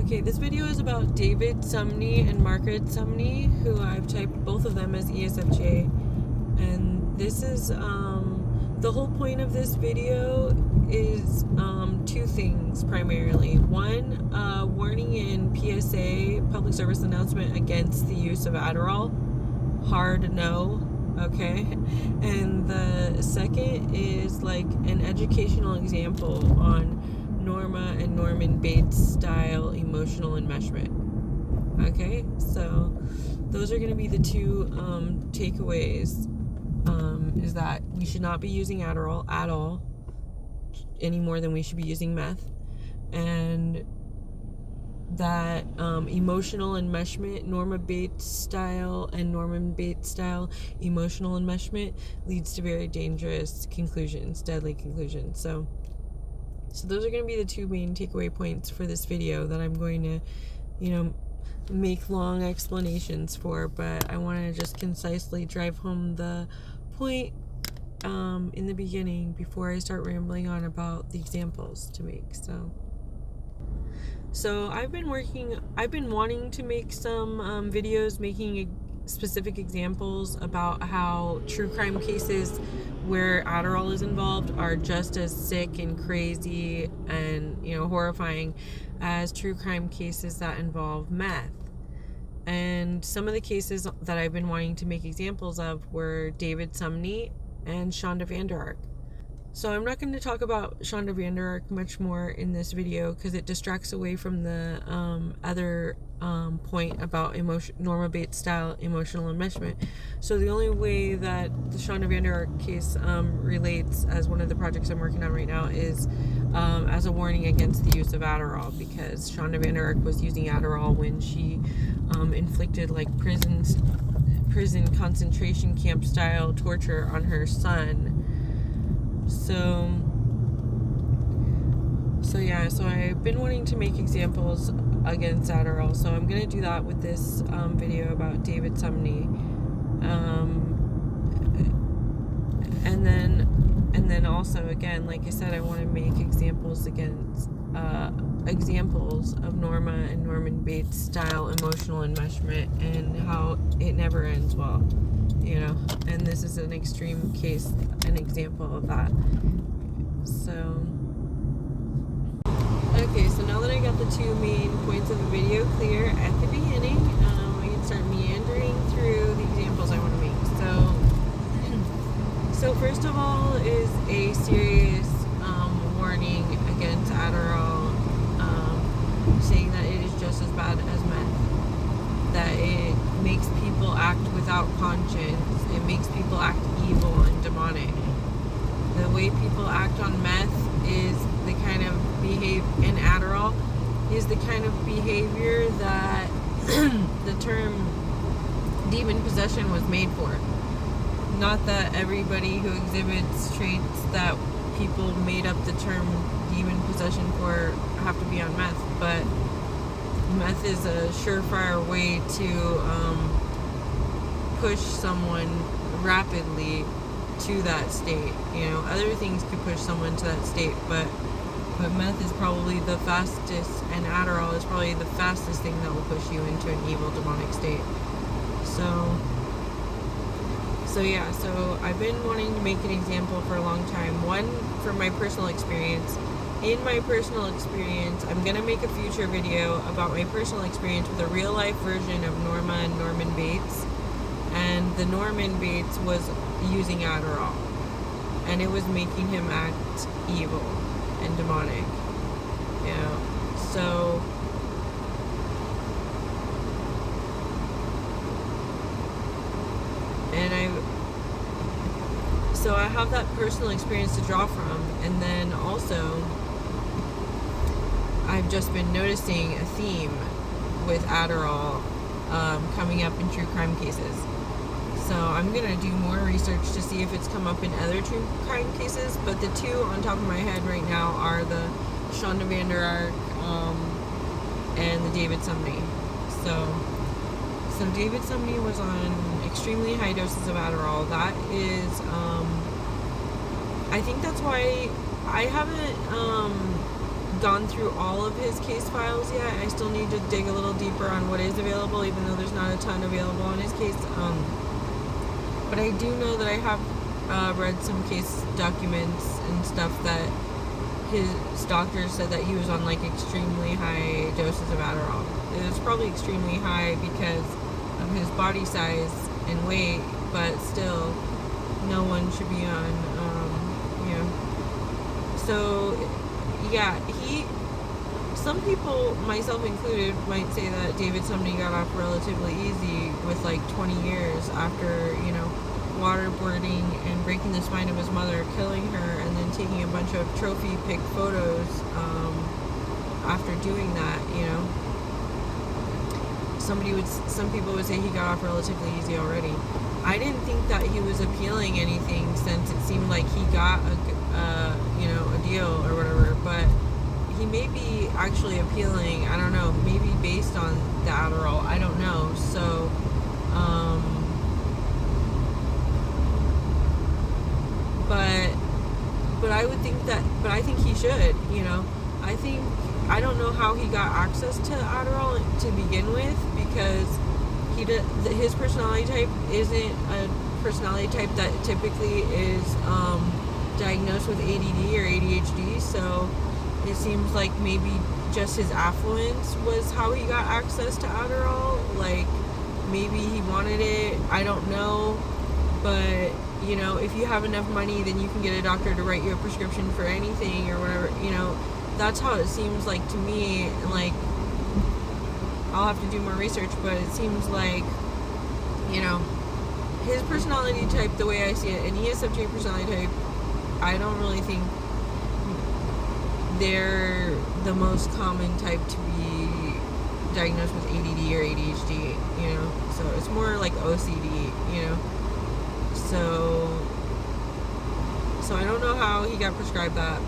Okay, this video is about David Sumney and Margaret Sumney, who I've typed both of them as ESFJ. And this is, the whole point of this video is two things primarily. One, warning in PSA, public service announcement, against the use of Adderall. Hard no, okay? And the second is like an educational example on Norma and Norman Bates style emotional enmeshment. Okay, so those are going to be the two takeaways. Is that we should not be using Adderall at all, any more than we should be using meth, and that emotional enmeshment, Norma Bates style and Norman Bates style emotional enmeshment leads to very dangerous conclusions, deadly conclusions. So those are going to be the two main takeaway points for this video that I'm going to, make long explanations for, but I want to just concisely drive home the point in the beginning before I start rambling on about the examples to make. So I've been wanting to make some videos making specific examples about how true crime cases where Adderall is involved are just as sick and crazy and horrifying as true crime cases that involve meth. And some of the cases that I've been wanting to make examples of were David Sumney and Shonda Vander Ark. So I'm not going to talk about Shonda Vander Ark much more in this video because it distracts away from the other point about Norma Bates style emotional enmeshment. So the only way that the Shonda Vander Ark case relates as one of the projects I'm working on right now is as a warning against the use of Adderall, because Shonda Vander Ark was using Adderall when she inflicted like prison concentration camp style torture on her son. So I've been wanting to make examples against Adderall, so I'm going to do that with this video about David Sumney. And then also, again, like I said, I want to make examples of Norma and Norman Bates style emotional enmeshment and how it never ends well, and this is an extreme case, an example of that. Okay, so now that I got the two main points of the video clear at the beginning, I can start meandering through the examples I want to make. So first of all is a serious warning against Adderall, saying that it is just as bad as meth, that it makes people act without conscience, it makes people act evil and demonic. The way people act on meth is the kind of and Adderall is the kind of behavior that the term demon possession was made for. Not that everybody who exhibits traits that people made up the term demon possession for have to be on meth, but meth is a surefire way to push someone rapidly to that state. Other things could push someone to that state, but meth is probably the fastest, and Adderall is probably the fastest thing that will push you into an evil demonic state. So I've been wanting to make an example for a long time. One, from my personal experience. In my personal experience, I'm going to make a future video about my personal experience with a real life version of Norma and Norman Bates. And the Norman Bates was using Adderall, and it was making him act evil and demonic, so I have that personal experience to draw from. And then also I've just been noticing a theme with Adderall coming up in true crime cases. So I'm going to do more research to see if it's come up in other true crime cases, but the two on top of my head right now are the Shonda Vander Ark and the David Sumney. So David Sumney was on extremely high doses of Adderall. That is, I think that's why I haven't gone through all of his case files yet. I still need to dig a little deeper on what is available, even though there's not a ton available on his case. But I do know that I have read some case documents and stuff that his doctor said that he was on like extremely high doses of Adderall. It was probably extremely high because of his body size and weight, but still, no one should be on, So, yeah, some people, myself included, might say that David Sumney got off relatively easy with like 20 years after, waterboarding and breaking the spine of his mother, killing her, and then taking a bunch of trophy pic photos after doing that, Some people would say he got off relatively easy already. I didn't think that he was appealing anything, since it seemed like he got a deal or whatever, but he may be actually appealing, I don't know, maybe based on the Adderall, I don't know. So, but I would think that, but I think he should, I don't know how he got access to Adderall to begin with, because his personality type isn't a personality type that typically is diagnosed with ADD or ADHD, so it seems like maybe just his affluence was how he got access to Adderall. Like, maybe he wanted it, I don't know, but if you have enough money, then you can get a doctor to write you a prescription for anything or whatever, that's how it seems like to me. Like, I'll have to do more research, but it seems like, his personality type, the way I see it, an ESFJ personality type, I don't really think they're the most common type to be diagnosed with ADD or ADHD, so it's more like OCD, so I don't know how he got prescribed that.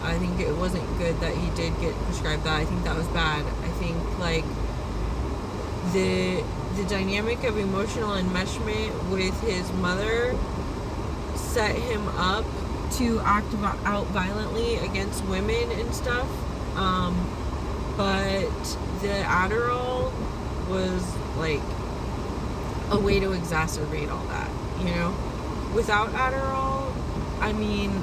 I think it wasn't good that he did get prescribed that. I think that was bad. I think, like, the dynamic of emotional enmeshment with his mother set him up to act out violently against women and stuff, but the Adderall was like a way to exacerbate all that, without Adderall, I mean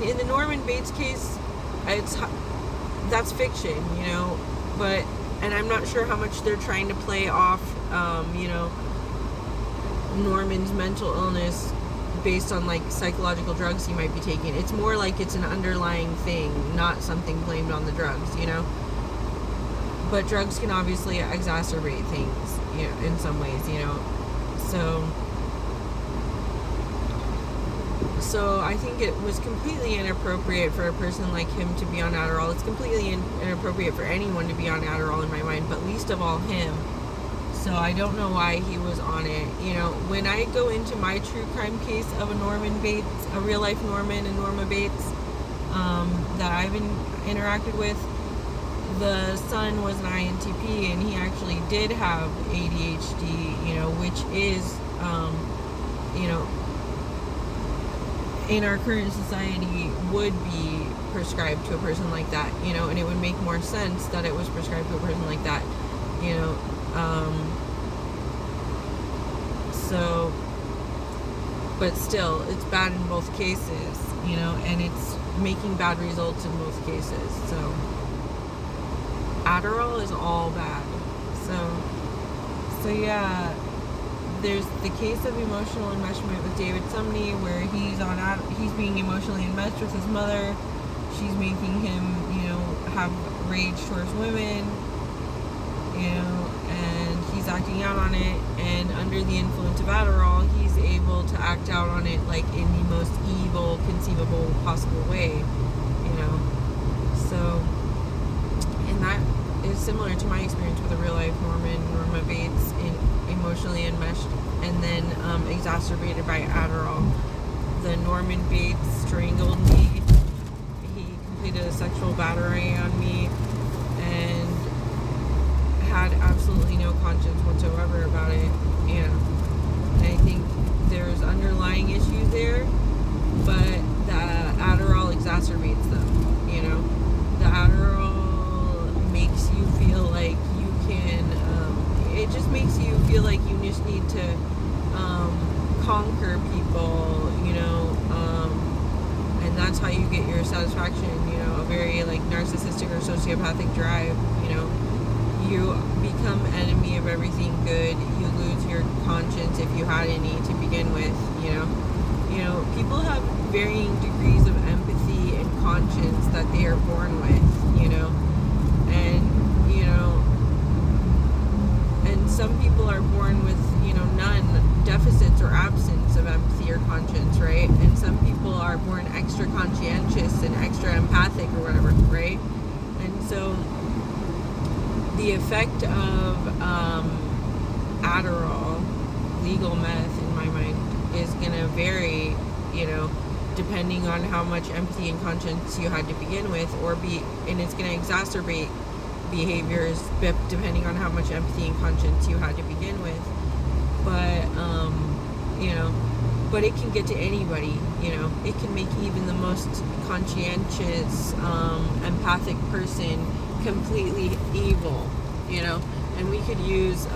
in the Norman Bates case, that's fiction, but, and I'm not sure how much they're trying to play off, Norman's mental illness based on like psychological drugs he might be taking. It's more like it's an underlying thing, not something blamed on the drugs, but drugs can obviously exacerbate things, in some ways, so I think it was completely inappropriate for a person like him to be on Adderall. It's completely inappropriate for anyone to be on Adderall in my mind, but least of all him. So I don't know why he was on it. When I go into my true crime case of a Norman Bates, a real life Norman and Norma Bates, that I've interacted with, the son was an INTP, and he actually did have ADHD, which is, in our current society would be prescribed to a person like that, and it would make more sense that it was prescribed to a person like that, so, but still, it's bad in both cases, and it's making bad results in both cases, so Adderall is all bad. So yeah, there's the case of emotional enmeshment with David Sumney, where he's being emotionally enmeshed with his mother. She's making him, have rage towards women, and he's acting out on it, and under the influence of Adderall, he's able to act out on it like in the most evil conceivable possible way, so, and that is similar to my experience with a real life Norma Bates, emotionally enmeshed and then exacerbated by Adderall. The Norman Bates strangled me. He completed a sexual battery on me and had absolutely no conscience whatsoever about it. And I think there's underlying issues there, but the Adderall exacerbates them, you know. The Adderall makes you feel like you can, it just makes you feel like you just need to conquer people, you know, and that's how you get your satisfaction, you know, a very like narcissistic or sociopathic drive, you know. You become enemy of everything good. You lose your conscience if you had any to begin with, you know. You know, people have varying degrees of empathy and conscience that they are born with, you know. And, you know, and some people are born with, you know, none, deficits or absence of empathy or conscience, right? And some people are born extra conscientious and extra empathic or whatever, right? And so the effect of Adderall, legal meth in my mind, is going to vary, you know, depending on how much empathy and conscience you had to begin with, and it's going to exacerbate behaviors depending on how much empathy and conscience you had to begin with. But, you know, but it can get to anybody, you know. It can make even the most conscientious, empathic person completely evil, you know. And we could use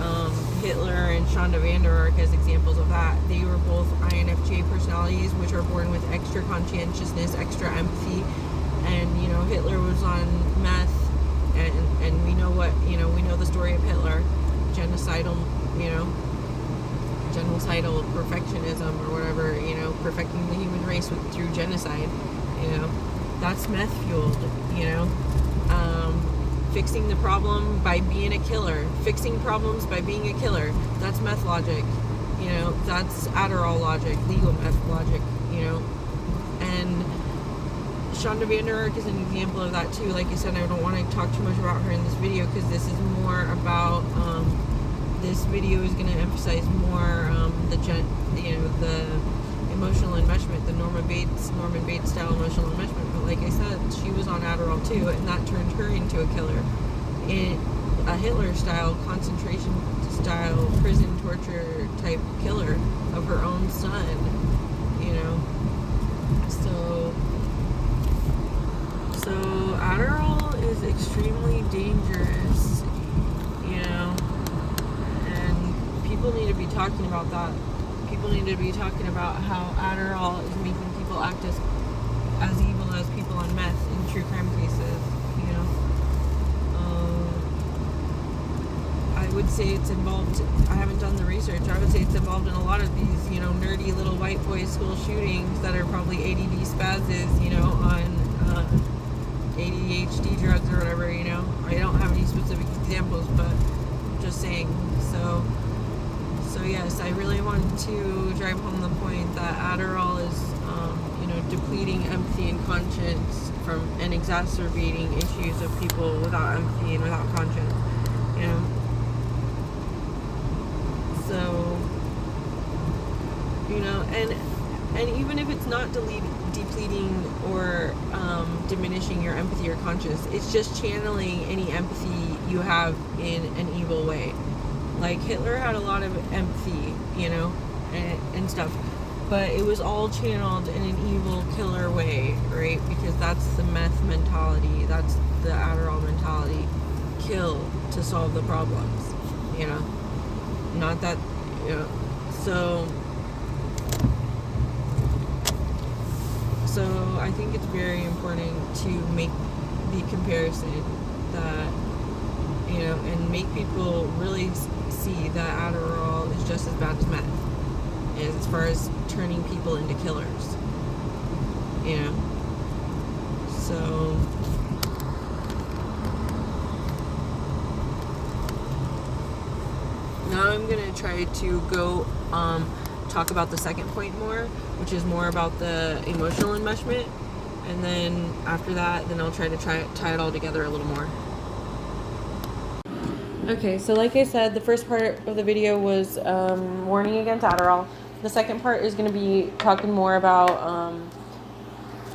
Hitler and Shonda Van Der Ark as examples of that. They were both INFJ personalities, which are born with extra conscientiousness, extra empathy. And, you know, Hitler was on meth, and we know what, you know, we know the story of Hitler, genocidal, you know, genocidal perfectionism or whatever, you know, perfecting the human race through genocide, you know. That's meth fueled, you know. Fixing the problem by being a killer. Fixing problems by being a killer. That's meth logic. You know, that's Adderall logic, legal meth logic, you know. And Shonda Van Der Ark is an example of that too. Like I said, I don't want to talk too much about her in this video because this is more about, this video is going to emphasize more the emotional enmeshment, the Norman Bates style emotional enmeshment. But like I said, she was on Adderall too, and that turned her into a killer, in a Hitler style, concentration style, prison torture type killer of her own son, you know. So Adderall is extremely dangerous, you know, and people need to be talking about that. People need to be talking about how Adderall is making people act as evil as people on meth in true crime cases, you know. I would say it's involved, I haven't done the research, I would say it's involved in a lot of these, you know, nerdy little white boy school shootings that are probably ADD spazzes, you know, on ADHD drugs or whatever, you know. I don't have any specific examples, but just saying. So yes, I really want to drive home the point that Adderall is, you know, depleting empathy and conscience and exacerbating issues of people without empathy and without conscience, you know. So, you know, and even if it's not depleting or diminishing your empathy or conscience, it's just channeling any empathy you have in an evil way. Like Hitler had a lot of empathy, you know, and stuff, but it was all channeled in an evil killer way, right? Because that's the meth mentality, that's the Adderall mentality. Kill to solve the problems, you know. Not that, you know. So I think it's very important to make the comparison that, you know, and make people really see that Adderall is just as bad as meth, as far as turning people into killers, you know. So now I'm gonna try to go talk about the second point more, which is more about the emotional enmeshment, and then after that, then I'll try to tie it all together a little more. Okay, so like I said, the first part of the video was warning against Adderall. The second part is going to be talking more about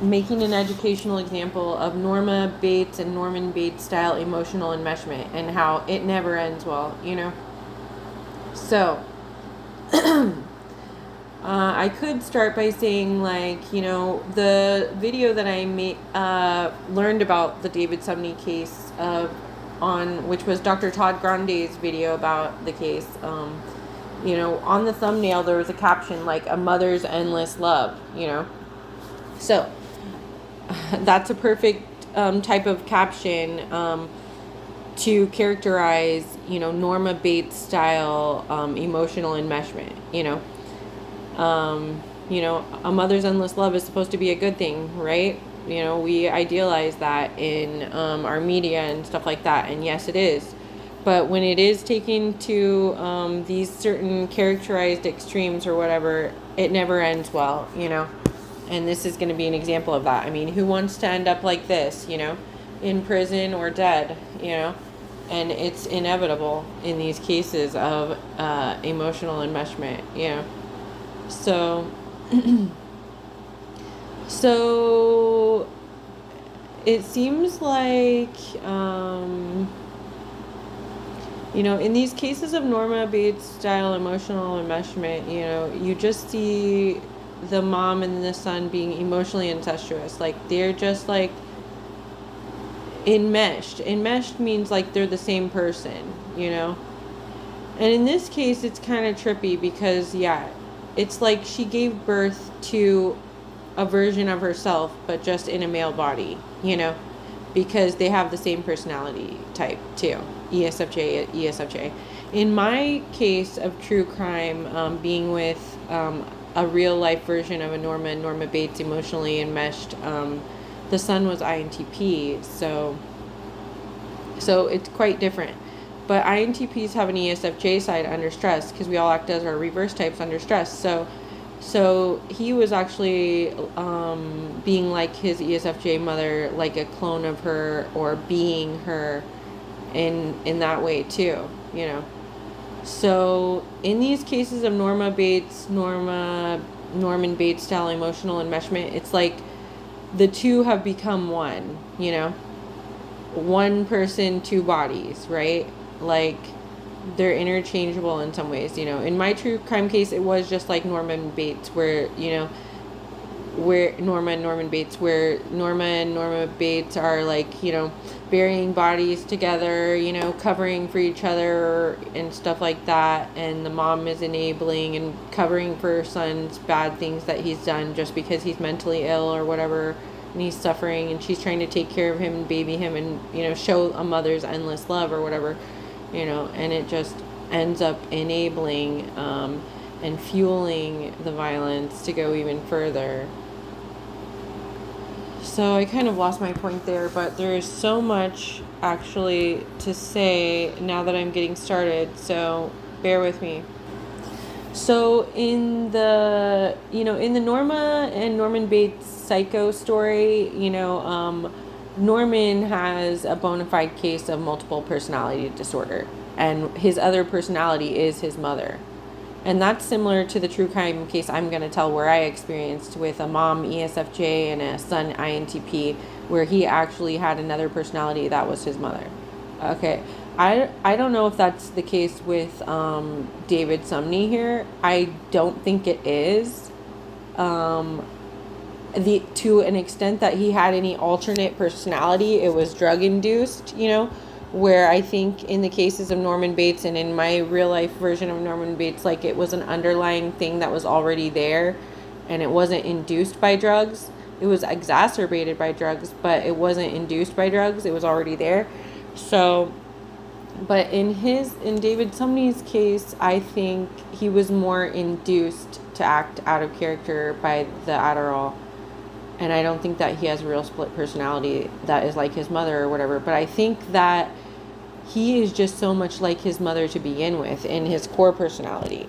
making an educational example of Norma Bates and Norman Bates style emotional enmeshment and how it never ends well, you know. So, I could start by saying, like, you know, the video that I learned about the David Sumney case which was Dr. Todd Grande's video about the case. You know, on the thumbnail there was a caption like "A Mother's Endless Love," you know. So that's a perfect type of caption to characterize, you know, Norma Bates style emotional enmeshment, you know. You know, a mother's endless love is supposed to be a good thing, right? You know, we idealize that in our media and stuff like that, and yes, it is. But when it is taken to these certain characterized extremes or whatever, it never ends well, you know. And this is going to be an example of that. I mean, who wants to end up like this, you know, in prison or dead, you know? And it's inevitable in these cases of emotional enmeshment, you know. So, so it seems like, you know, in these cases of Norma Bates style emotional enmeshment, you know, you just see the mom and the son being emotionally incestuous. Like, they're just like enmeshed. Enmeshed means like they're the same person, you know. And in this case, it's kind of trippy because, yeah, it's like she gave birth to a version of herself, but just in a male body, you know, because they have the same personality type too. ESFJ. In my case of true crime, being with a real life version of a Norma Bates emotionally enmeshed, the son was INTP, so it's quite different. But INTPs have an ESFJ side under stress because we all act as our reverse types under stress. So he was actually being like his ESFJ mother, like a clone of her, or being her in that way too, you know. So in these cases of Norman Bates style emotional enmeshment, it's like the two have become one, you know. One person, two bodies, right? Like, they're interchangeable in some ways, you know. In my true crime case, it was just like Norman Bates, where, you know, where Norma and Norman Bates are like, you know, burying bodies together, you know, covering for each other and stuff like that, and the mom is enabling and covering for her son's bad things that he's done just because he's mentally ill or whatever, and he's suffering, and she's trying to take care of him and baby him and, you know, show a mother's endless love or whatever, you know. And it just ends up enabling and fueling the violence to go even further. So I kind of lost my point there, but there is so much actually to say now that I'm getting started, so bear with me. So in the Norma and Norman Bates psycho story, you know, Norman has a bona fide case of multiple personality disorder, and his other personality is his mother. And that's similar to the true crime case I'm going to tell, where I experienced with a mom ESFJ and a son INTP, where he actually had another personality that was his mother. Okay, I don't know if that's the case with David Sumney here. I don't think it is. To an extent that he had any alternate personality, it was drug induced, you know. Where I think in the cases of Norman Bates and in my real life version of Norman Bates, like, it was an underlying thing that was already there, and it wasn't induced by drugs. It was exacerbated by drugs, but it wasn't induced by drugs. It was already there. So, but in David Sumney's case, I think he was more induced to act out of character by the Adderall. And I don't think that he has a real split personality that is like his mother or whatever. But I think that he is just so much like his mother to begin with in his core personality.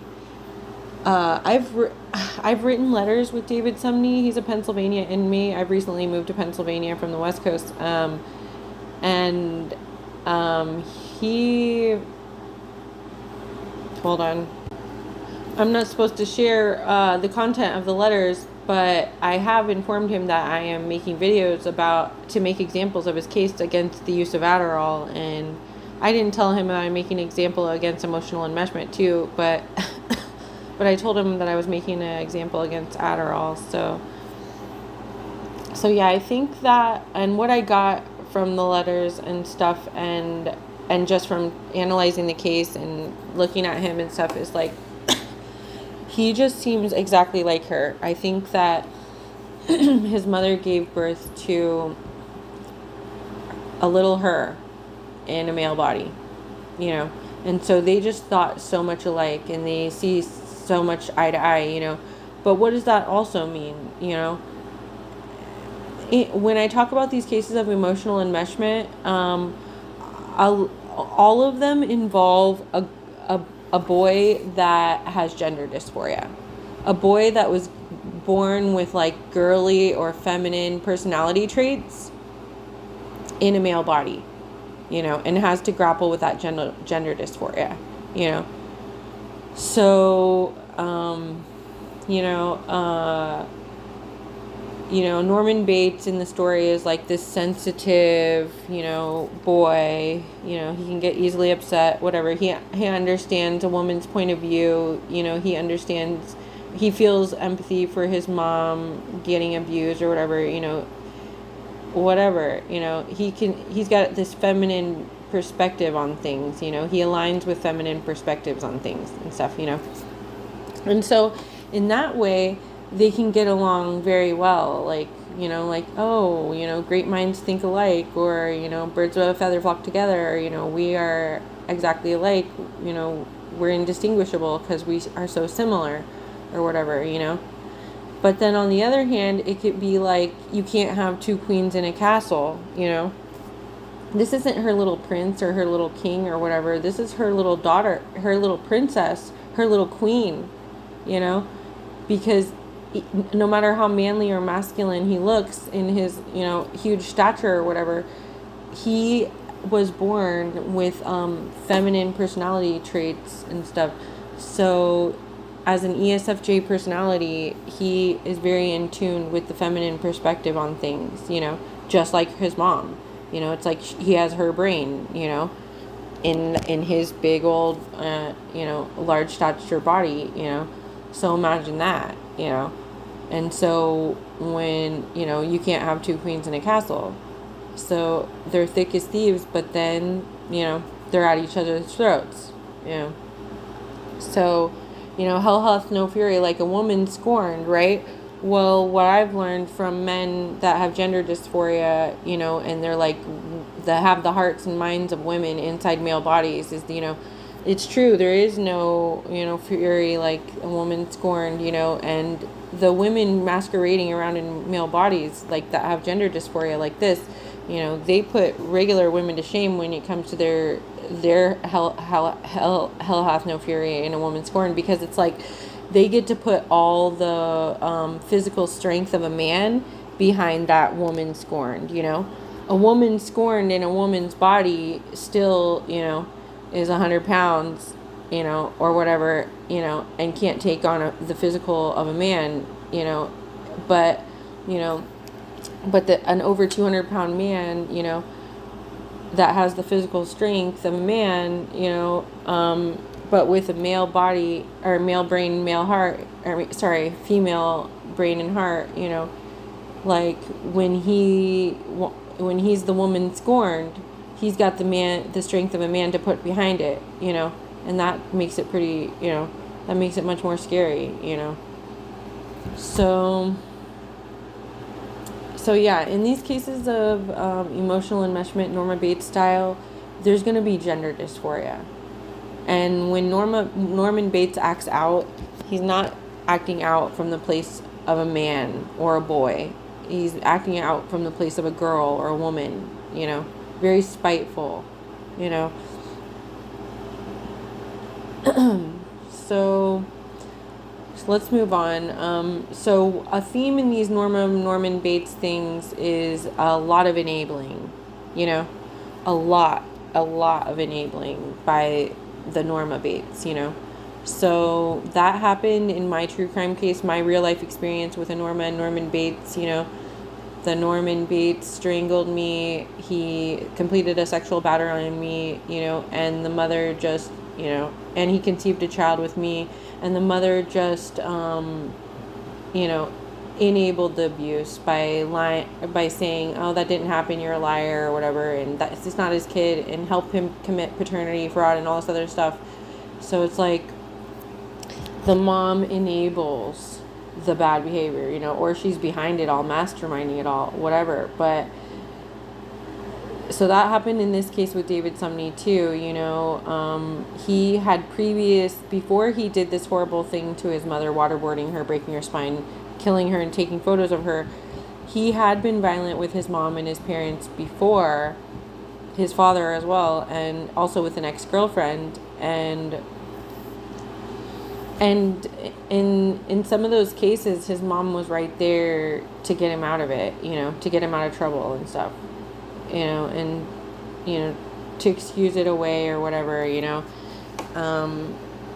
I've written letters with David Sumney. He's a Pennsylvania inmate. I've recently moved to Pennsylvania from the West Coast. Hold on. I'm not supposed to share the content of the letters, but I have informed him that I am making videos to make examples of his case against the use of Adderall, and I didn't tell him that I'm making an example against emotional enmeshment too, but But I told him that I was making an example against Adderall. So yeah, I think that, and what I got from the letters and stuff, and just from analyzing the case and looking at him and stuff, is like, he just seems exactly like her. I think that his mother gave birth to a little her in a male body, and so they just thought so much alike, and they see so much eye to eye, but what does that also mean? When I talk about these cases of emotional enmeshment, all of them involve a boy that has gender dysphoria, a boy that was born with like girly or feminine personality traits in a male body, and has to grapple with that gender dysphoria, So, Norman Bates in the story is like this sensitive, boy, he can get easily upset, whatever. He understands a woman's point of view, he feels empathy for his mom getting abused or whatever, he's got this feminine perspective on things, he aligns with feminine perspectives on things and stuff, and so in that way they can get along very well, great minds think alike, or birds of a feather flock together, we are exactly alike, we're indistinguishable because we are so similar or whatever, But then on the other hand, it could be like, you can't have two queens in a castle, This isn't her little prince or her little king or whatever. This is her little daughter, her little princess, her little queen, because no matter how manly or masculine he looks in his, huge stature or whatever, he was born with feminine personality traits and stuff. So as an ESFJ personality, he is very in tune with the feminine perspective on things, just like his mom. It's like he has her brain, in his big old, large stature body, So imagine that, And so when, you can't have two queens in a castle. So they're thick as thieves, but then, they're at each other's throats, So, hell hath no fury, like a woman scorned, right? Well, what I've learned from men that have gender dysphoria, and they're like, that have the hearts and minds of women inside male bodies, is, it's true. There is no, fury like a woman scorned, and the women masquerading around in male bodies, like that have gender dysphoria like this, they put regular women to shame when it comes to their hell hath no fury in a woman scorned, because it's like, they get to put all the physical strength of a man behind that woman scorned, A woman scorned in a woman's body still, is 100 pounds, or whatever, and can't take on the physical of a man, but an over 200-pound man, that has the physical strength of a man, but with a male body, or male brain, male heart, female brain and heart, like when he's the woman scorned, he's got the strength of a man to put behind it, and that makes it pretty, that makes it much more scary, So yeah, in these cases of emotional enmeshment, Norma Bates style, there's going to be gender dysphoria. And when Norman Bates acts out, he's not acting out from the place of a man or a boy. He's acting out from the place of a girl or a woman, very spiteful, So let's move on. So a theme in these Norman Bates things is a lot of enabling, a lot of enabling by the Norma Bates, So that happened in my true crime case, my real life experience with a Norma and Norman Bates, The Norman Bates strangled me. He completed a sexual battery on me, and the mother just, and he conceived a child with me, and the mother just, enabled the abuse by saying, oh, that didn't happen, you're a liar, or whatever, and that's just not his kid, and help him commit paternity fraud and all this other stuff. So it's like the mom enables the bad behavior, or she's behind it all, masterminding it all, whatever. But so that happened in this case with David Sumney too. He had before he did this horrible thing to his mother, waterboarding her, breaking her spine, killing her, and taking photos of her, he had been violent with his mom and his parents before, his father as well, and also with an ex-girlfriend, and in some of those cases his mom was right there to get him out of it, to get him out of trouble and stuff, and to excuse it away or whatever,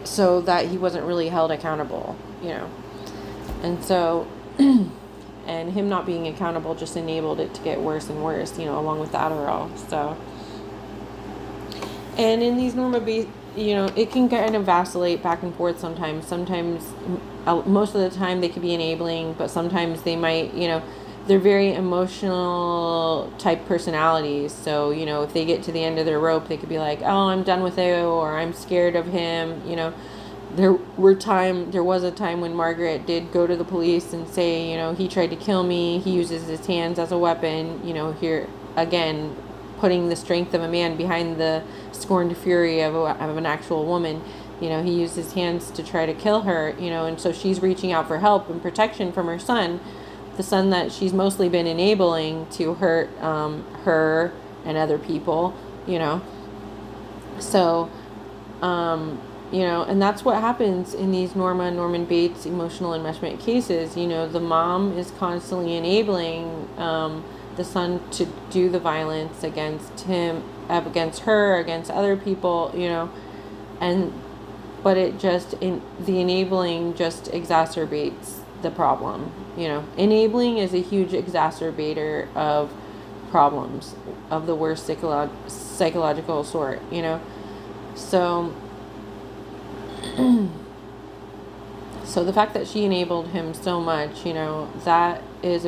so that he wasn't really held accountable, and so and him not being accountable just enabled it to get worse and worse, along with the Adderall. So, and in these normative, it can kind of vacillate back and forth sometimes. Most of the time they could be enabling, but sometimes they might, they're very emotional type personalities. So, if they get to the end of their rope, they could be like, oh, I'm done with you, or I'm scared of him. There was a time when Margaret did go to the police and say, he tried to kill me. He uses his hands as a weapon, here again, putting the strength of a man behind the scorned fury of an actual woman. He used his hands to try to kill her, and so she's reaching out for help and protection from her son, the son that she's mostly been enabling to hurt her and other people, So, and that's what happens in these Norman Bates emotional enmeshment cases. The mom is constantly enabling the son to do the violence against him, against her, against other people, but the enabling just exacerbates the problem. Enabling is a huge exacerbator of problems of the worst psychological sort, so so the fact that she enabled him so much, that is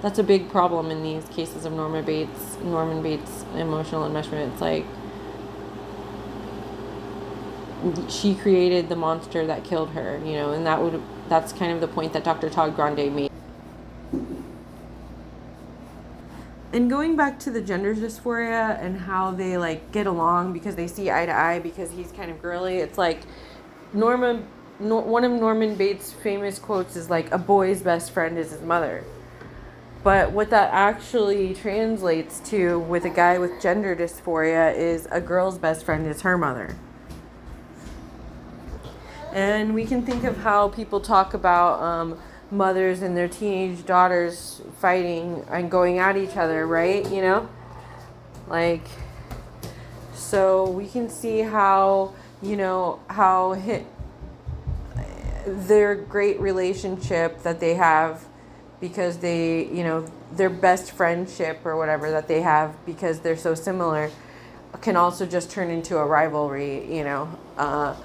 that's a big problem in these cases of Norman Bates emotional enmeshment. It's like she created the monster that killed her, and that's kind of the point that Dr. Todd Grande made. And going back to the gender dysphoria and how they get along because they see eye to eye because he's kind of girly, it's like one of Norman Bates' famous quotes is a boy's best friend is his mother. But what that actually translates to with a guy with gender dysphoria is a girl's best friend is her mother. And we can think of how people talk about mothers and their teenage daughters fighting and going at each other, right? So we can see how, their great relationship that they have because they, their best friendship or whatever that they have because they're so similar can also just turn into a rivalry, a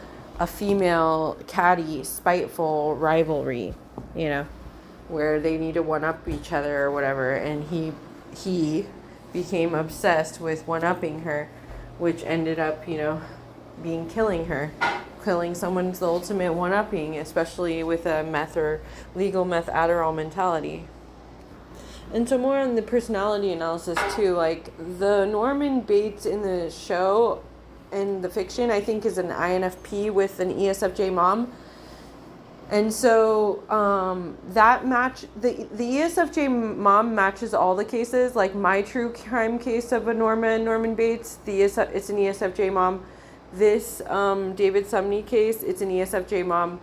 female catty, spiteful rivalry, where they need to one-up each other or whatever. And he became obsessed with one-upping her, which ended up, killing someone's the ultimate one-upping, especially with a meth or legal meth Adderall mentality. And so more on the personality analysis too, the Norman Bates in the show and the fiction, I think, is an INFP with an ESFJ mom. And so that match, the ESFJ mom matches all the cases. Like my true crime case of a Norman Bates, it's an ESFJ mom. This David Sumney case, it's an ESFJ mom.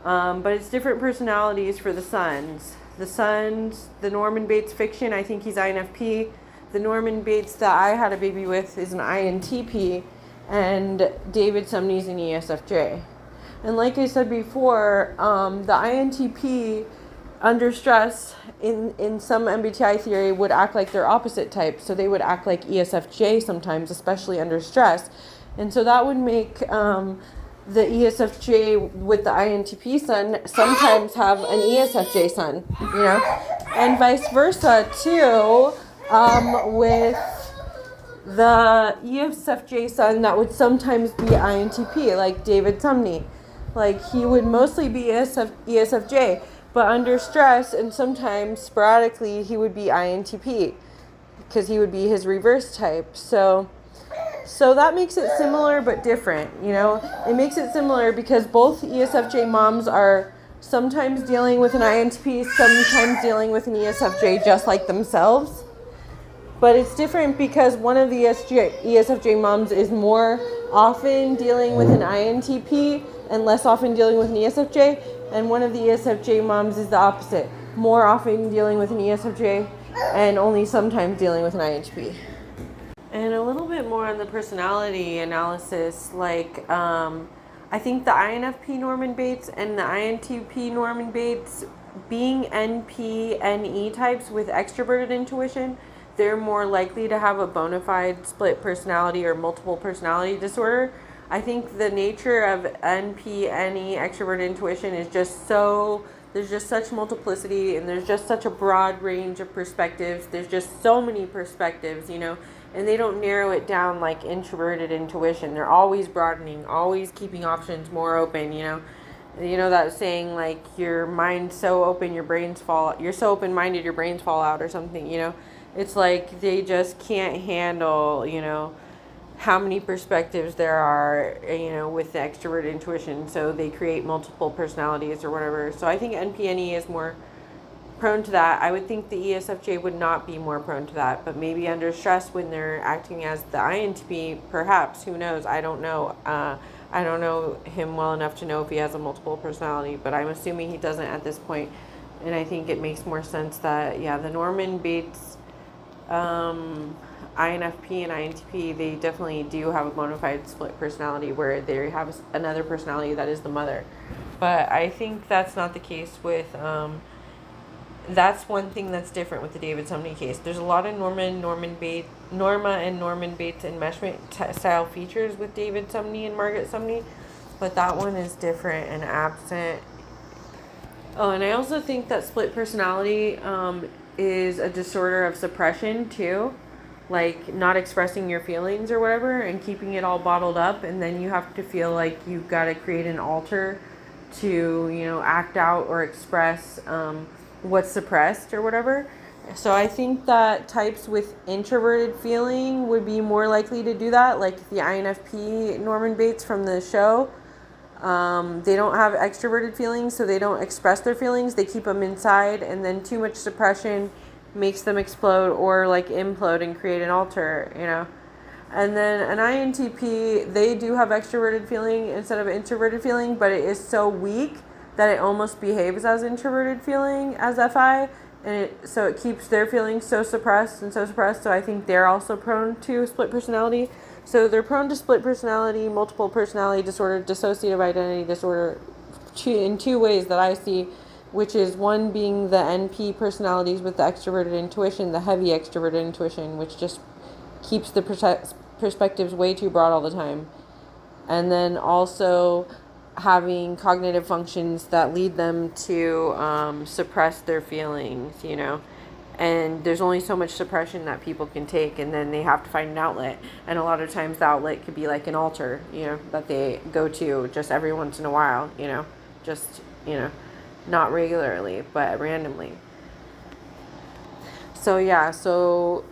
But it's different personalities for the sons. The Norman Bates fiction, I think he's INFP. The Norman Bates that I had a baby with is an INTP. And David Sumney's an ESFJ. And like I said before, the INTP under stress in some MBTI theory would act like their opposite type. So they would act like ESFJ sometimes, especially under stress. And so that would make the ESFJ with the INTP sun sometimes have an ESFJ sun, and vice versa too, with the ESFJ sun that would sometimes be INTP, like David Sumney. Like, he would mostly be ESFJ, but under stress and sometimes sporadically he would be INTP because he would be his reverse type. So that makes it similar but different, It makes it similar because both ESFJ moms are sometimes dealing with an INTP, sometimes dealing with an ESFJ just like themselves. But it's different because one of the ESFJ moms is more often dealing with an INTP and less often dealing with an ESFJ. And one of the ESFJ moms is the opposite. More often dealing with an ESFJ and only sometimes dealing with an INTP. And a little bit more on the personality analysis, I think the INFP Norman Bates and the INTP Norman Bates, being NP, NE types with extroverted intuition, they're more likely to have a bona fide split personality or multiple personality disorder. I think the nature of NP, NE, extroverted intuition is there's just such multiplicity, and there's just such a broad range of perspectives. There's just so many perspectives, and they don't narrow it down like introverted intuition. They're always broadening, always keeping options more open, that saying, like, your mind's so open, you're so open-minded, your brains fall out or something, It's like they just can't handle, how many perspectives there are, with the extroverted intuition. So they create multiple personalities or whatever. So I think NPNE is more prone to that. I would think the ESFJ would not be more prone to that, but maybe under stress when they're acting as the INTP, perhaps, who knows? I don't know. I don't know him well enough to know if he has a multiple personality, but I'm assuming he doesn't at this point. And I think it makes more sense that, the Norman Bates, INFP and INTP, they definitely do have a bona fide split personality where they have another personality that is the mother. But I think that's not the case with, that's one thing that's different with the David Sumney case. There's a lot of Norma and Norman Bates enmeshment style features with David Sumney and Margaret Sumney, but that one is different and absent. Oh, and I also think that split personality is a disorder of suppression too, like not expressing your feelings or whatever and keeping it all bottled up, and then you have to feel like you've got to create an alter to, act out or express what's suppressed or whatever. So I think that types with introverted feeling would be more likely to do that, like the INFP Norman Bates from the show. They don't have extroverted feelings, so they don't express their feelings. They keep them inside, and then too much suppression makes them explode or like implode and create an alter, And then an INTP, they do have extroverted feeling instead of introverted feeling, but it is so weak that it almost behaves as introverted feeling as FI, and so it keeps their feelings so suppressed. So I think they're also prone to split personality. So they're prone to split personality, multiple personality disorder, dissociative identity disorder, in two ways that I see, which is one being the NP personalities with the extroverted intuition, the heavy extroverted intuition, which just keeps the perspectives way too broad all the time. And then also having cognitive functions that lead them to suppress their feelings, and there's only so much suppression that people can take, and then they have to find an outlet, and a lot of times the outlet could be like an alter, that they go to just every once in a while, not regularly but randomly. So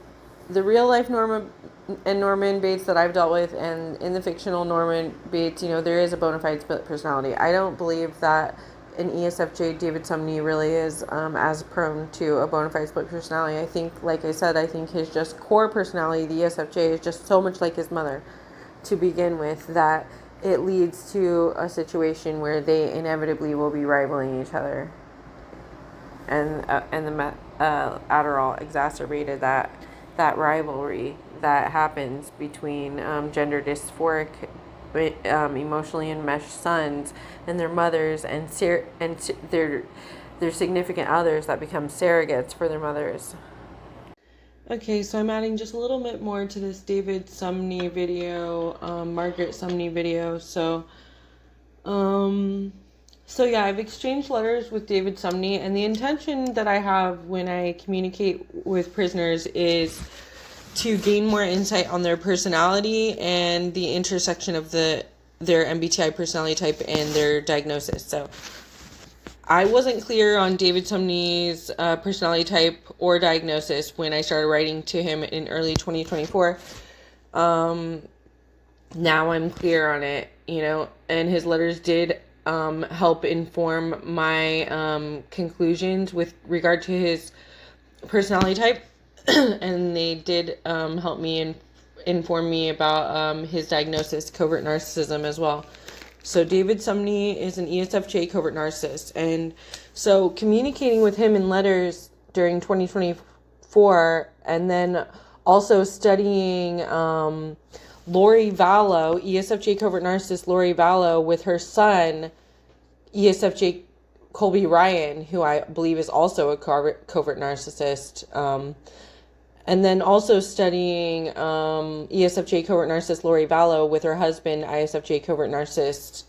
the real life Norman Bates that I've dealt with, and in the fictional Norman Bates, there is a bona fide split personality. I don't believe that an ESFJ David Sumney really is as prone to a bona fide split personality. I think, like I said, his just core personality, the ESFJ, is just so much like his mother to begin with that it leads to a situation where they inevitably will be rivaling each other. And the Adderall exacerbated that rivalry that happens between gender dysphoric, emotionally enmeshed sons and their mothers, and their significant others that become surrogates for their mothers. Okay, so I'm adding just a little bit more to this David Sumney video, Margaret Sumney video. So yeah, I've exchanged letters with David Sumney, and the intention that I have when I communicate with prisoners is to gain more insight on their personality and the intersection of their MBTI personality type and their diagnosis. So I wasn't clear on David Sumney's personality type or diagnosis when I started writing to him in early 2024. Now I'm clear on it, and his letters did help inform my conclusions with regard to his personality type, and they did help me inform me about his diagnosis, covert narcissism, as well. So David Sumney is an ESFJ covert narcissist. And so communicating with him in letters during 2024, and then also studying Lori Vallow, ESFJ covert narcissist Lori Vallow, with her son, ESFJ Colby Ryan, who I believe is also a covert narcissist. And then also studying ESFJ covert narcissist Lori Vallow with her husband, ISFJ covert narcissist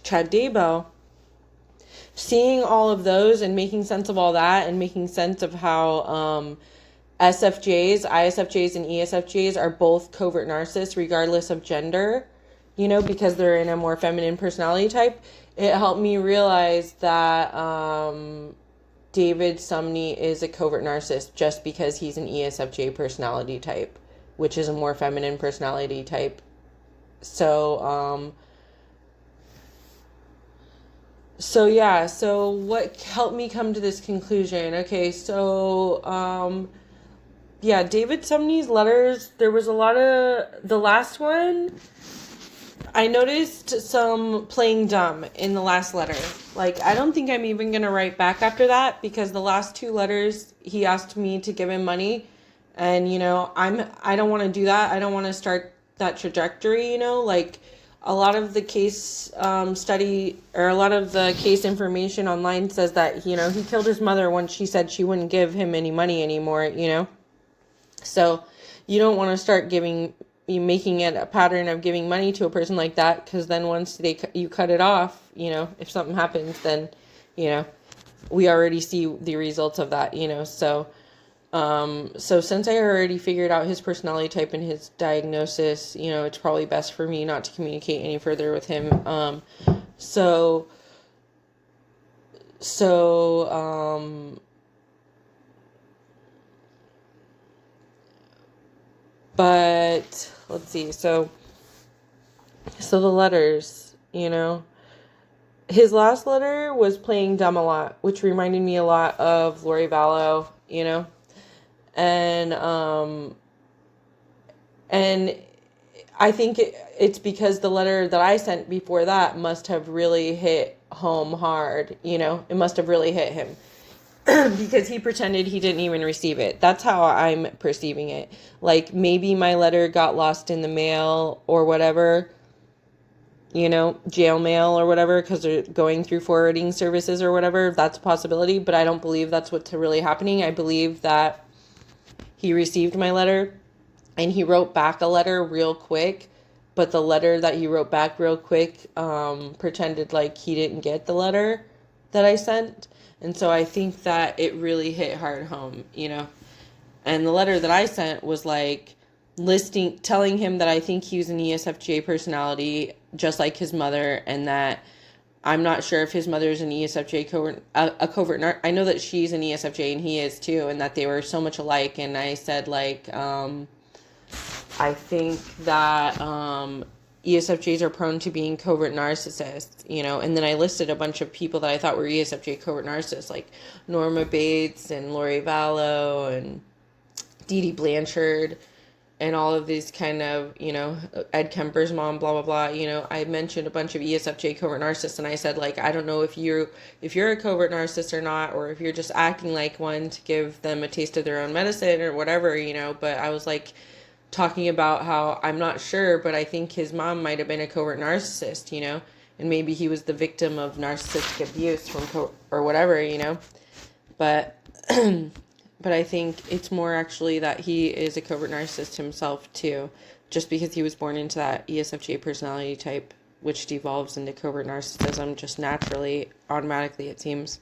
Chad Daybell. Seeing all of those and making sense of all that, and making sense of how SFJs, ISFJs, and ESFJs are both covert narcissists regardless of gender, because they're in a more feminine personality type. It helped me realize that David Sumney is a covert narcissist just because he's an ESFJ personality type, which is a more feminine personality type. So what helped me come to this conclusion? Okay, so David Sumney's letters, there was a lot of, the last one, I noticed some playing dumb in the last letter. Like, I don't think I'm even going to write back after that, because the last two letters, he asked me to give him money. And, I don't want to do that. I don't want to start that trajectory, like a lot of the case study, or a lot of the case information online says that, he killed his mother when she said she wouldn't give him any money anymore, So you don't want to start making it a pattern of giving money to a person like that, because then once you cut it off, if something happens, then, we already see the results of that, so since I already figured out his personality type and his diagnosis, it's probably best for me not to communicate any further with him. But let's see. So the letters, his last letter was playing dumb a lot, which reminded me a lot of Lori Vallow, and I think it's because the letter that I sent before that must have really hit home hard, it must have really hit him. Because he pretended he didn't even receive it. That's how I'm perceiving it. Like, maybe my letter got lost in the mail or whatever, jail mail or whatever, because they're going through forwarding services or whatever. That's a possibility, but I don't believe that's what's really happening. I believe that he received my letter and he wrote back a letter real quick, but the letter that he wrote back real quick pretended like he didn't get the letter that I sent. And so I think that it really hit hard home, And the letter that I sent was like telling him that I think he was an ESFJ personality, just like his mother, and that I'm not sure if his mother is an ESFJ covert. I know that she's an ESFJ and he is too, and that they were so much alike. And I said, like, I think that ESFJs are prone to being covert narcissists, and then I listed a bunch of people that I thought were ESFJ covert narcissists, like Norma Bates and Lori Vallow and Dee Dee Blanchard and all of these kind of, Ed Kemper's mom, blah, blah, blah. I mentioned a bunch of ESFJ covert narcissists, and I said, like, I don't know if you're a covert narcissist or not, or if you're just acting like one to give them a taste of their own medicine or whatever, but I was like, talking about how I'm not sure, but I think his mom might have been a covert narcissist, and maybe he was the victim of narcissistic abuse or whatever, but but I think it's more actually that he is a covert narcissist himself too, just because he was born into that ESFJ personality type, which devolves into covert narcissism just naturally, automatically, it seems.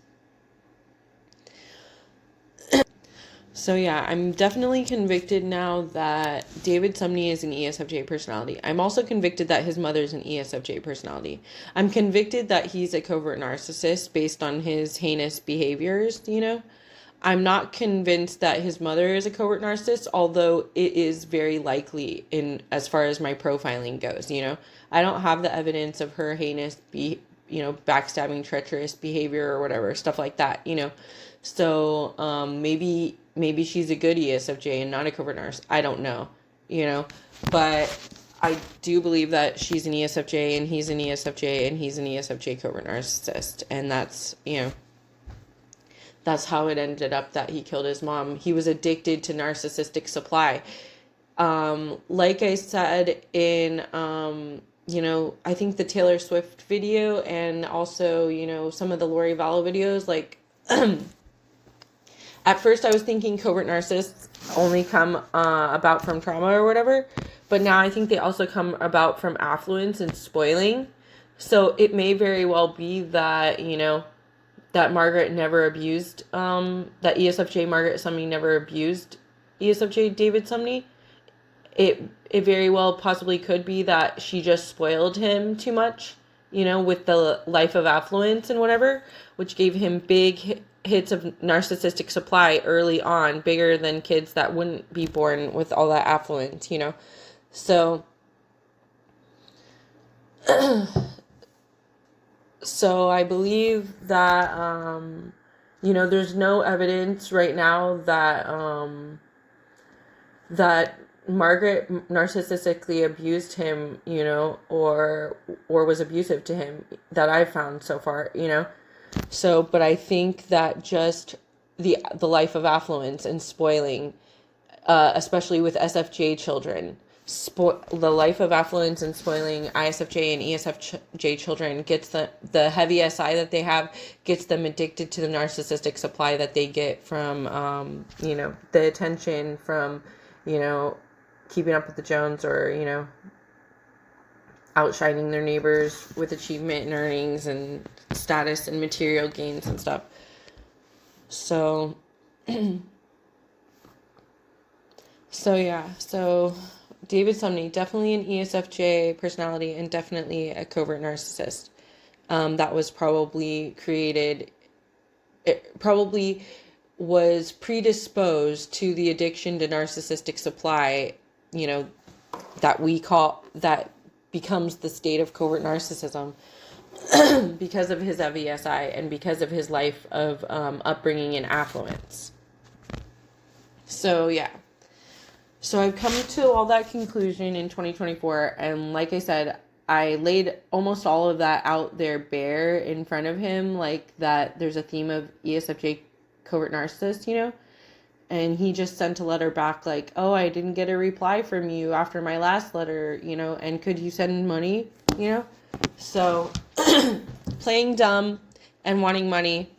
So yeah, I'm definitely convicted now that David Sumney is an ESFJ personality. I'm also convicted that his mother's an ESFJ personality. I'm convicted that he's a covert narcissist based on his heinous behaviors, you know? I'm not convinced that his mother is a covert narcissist, although it is very likely in as far as my profiling goes, you know? I don't have the evidence of her heinous, backstabbing, treacherous behavior or whatever, stuff like that, you know? So maybe she's a good ESFJ and not a covert narcissist. I don't know, you know, but I do believe that she's an ESFJ and he's an ESFJ and he's an ESFJ covert narcissist. And that's, you know, that's how it ended up that he killed his mom. He was addicted to narcissistic supply. Like I said in, I think the Taylor Swift video and also, you know, some of the Lori Vallow videos, like, at first I was thinking covert narcissists only come about from trauma or whatever, but now I think they also come about from affluence and spoiling. So it may very well be that, you know, that Margaret never abused, that ESFJ Margaret Sumney never abused ESFJ David Sumney. It very well possibly could be that she just spoiled him too much, you know, with the life of affluence and whatever, which gave him big hits of narcissistic supply early on, bigger than kids that wouldn't be born with all that affluence, you know. So so I believe that there's no evidence right now that that Margaret narcissistically abused him, you know, or was abusive to him that I've found so far, you know. So, but I think that just the life of affluence and spoiling, especially with SFJ children, the life of affluence and spoiling ISFJ and ESFJ children gets the heavy SI that they have, gets them addicted to the narcissistic supply that they get from, the attention from, keeping up with the Jones or, outshining their neighbors with achievement and earnings and status and material gains and stuff. So, so David Sumney, definitely an ESFJ personality and definitely a covert narcissist. That was probably created, it probably was predisposed to the addiction to narcissistic supply, that becomes the state of covert narcissism because of his FESI and because of his life of upbringing and affluence. So, yeah. So I've come to all that conclusion in 2024, and like I said, I laid almost all of that out there bare in front of him, like that there's a theme of ESFJ covert narcissist, and he just sent a letter back like, oh, I didn't get a reply from you after my last letter, and could you send money, So playing dumb and wanting money,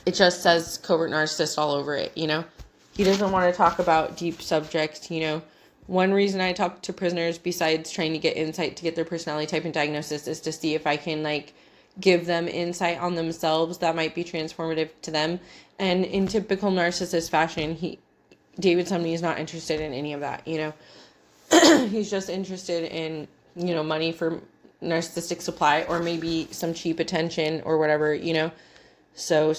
it just says covert narcissist all over it, He doesn't want to talk about deep subjects, One reason I talk to prisoners, besides trying to get insight to get their personality type and diagnosis, is to see if I can, give them insight on themselves that might be transformative to them. And in typical narcissist fashion, David Sumney is not interested in any of that, He's just interested in, money for narcissistic supply or maybe some cheap attention or whatever, So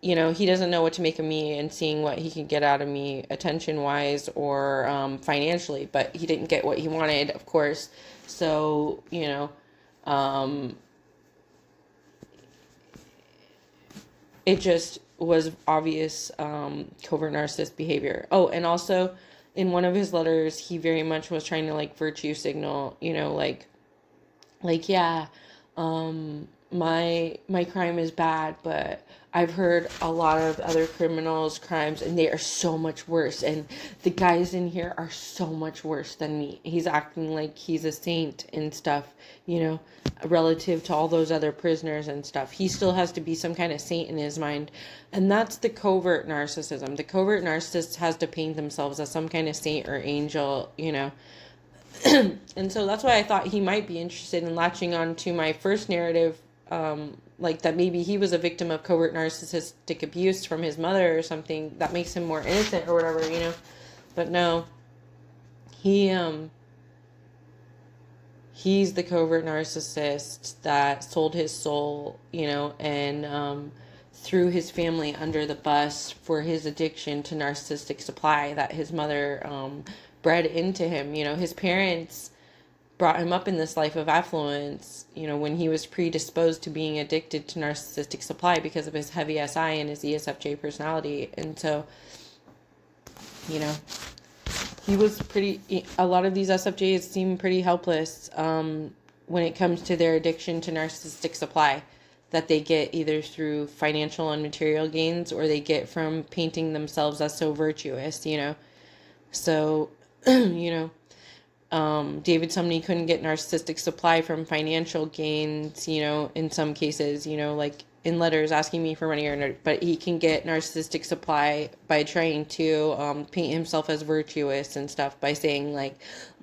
he doesn't know what to make of me and seeing what he can get out of me attention-wise or financially, but he didn't get what he wanted, of course. So, it just was obvious covert narcissist behavior. Oh, and also in one of his letters, he very much was trying to virtue signal, my crime is bad, but I've heard a lot of other criminals' crimes, and they are so much worse. And the guys in here are so much worse than me. He's acting like he's a saint and stuff, relative to all those other prisoners and stuff. He still has to be some kind of saint in his mind. And that's the covert narcissism. The covert narcissist has to paint themselves as some kind of saint or angel, And so that's why I thought he might be interested in latching on to my first narrative, like that maybe he was a victim of covert narcissistic abuse from his mother or something that makes him more innocent or whatever, But no, he's the covert narcissist that sold his soul, and threw his family under the bus for his addiction to narcissistic supply that his mother bred into him. His parents brought him up in this life of affluence, when he was predisposed to being addicted to narcissistic supply because of his heavy SI and his ESFJ personality. And so, he was a lot of these SFJs seem pretty helpless when it comes to their addiction to narcissistic supply that they get either through financial and material gains, or they get from painting themselves as so virtuous, So, David Sumney couldn't get narcissistic supply from financial gains, in some cases, like in letters asking me for money, but he can get narcissistic supply by trying to paint himself as virtuous and stuff by saying like,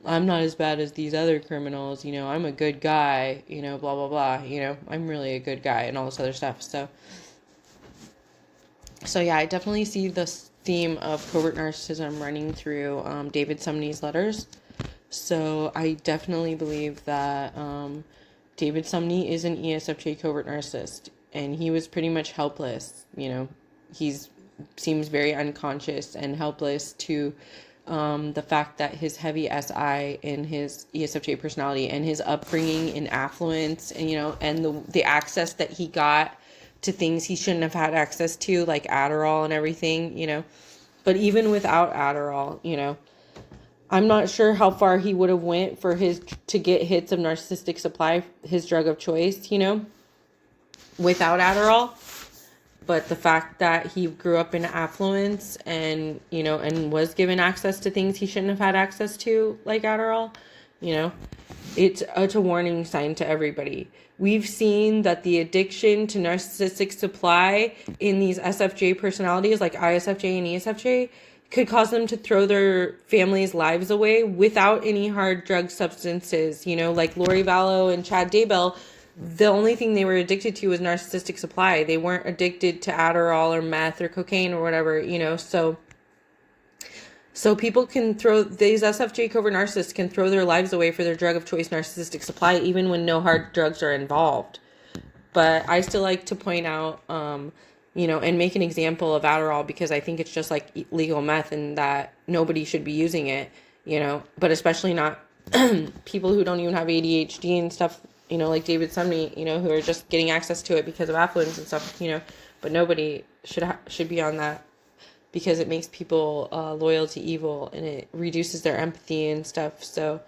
I'm not as bad as these other criminals, I'm a good guy, blah, blah, blah, I'm really a good guy and all this other stuff. So yeah, I definitely see this theme of covert narcissism running through David Sumney's letters. So I definitely believe that David Sumney is an ESFJ covert narcissist, and he was pretty much helpless. He's seems very unconscious and helpless to the fact that his heavy SI and his ESFJ personality and his upbringing in affluence and, and the access that he got to things he shouldn't have had access to, like Adderall and everything, but even without Adderall, I'm not sure how far he would have went to get hits of narcissistic supply, his drug of choice, without Adderall. But the fact that he grew up in affluence and, and was given access to things he shouldn't have had access to, like Adderall, it's a warning sign to everybody. We've seen that the addiction to narcissistic supply in these SFJ personalities, like ISFJ and ESFJ, could cause them to throw their families' lives away without any hard drug substances. Like Lori Vallow and Chad Daybell, the only thing they were addicted to was narcissistic supply. They weren't addicted to Adderall or meth or cocaine or whatever, So people can these SFJ covert narcissists can throw their lives away for their drug of choice, narcissistic supply, even when no hard drugs are involved. But I still like to point out, and make an example of Adderall because I think it's just like legal meth and that nobody should be using it, but especially not people who don't even have ADHD and stuff, like David Sumney, who are just getting access to it because of affluence and stuff, but nobody should be on that because it makes people loyal to evil and it reduces their empathy and stuff. So,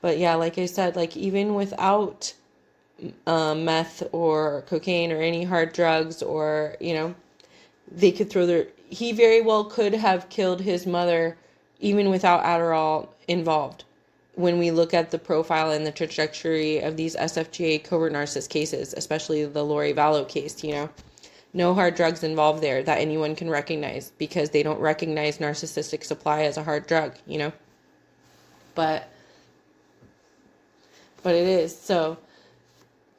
but yeah, like I said, like even without meth or cocaine or any hard drugs or, they could he very well could have killed his mother even without Adderall involved. When we look at the profile and the trajectory of these SFJ covert narcissist cases, especially the Lori Vallow case, no hard drugs involved there that anyone can recognize because they don't recognize narcissistic supply as a hard drug, but it is.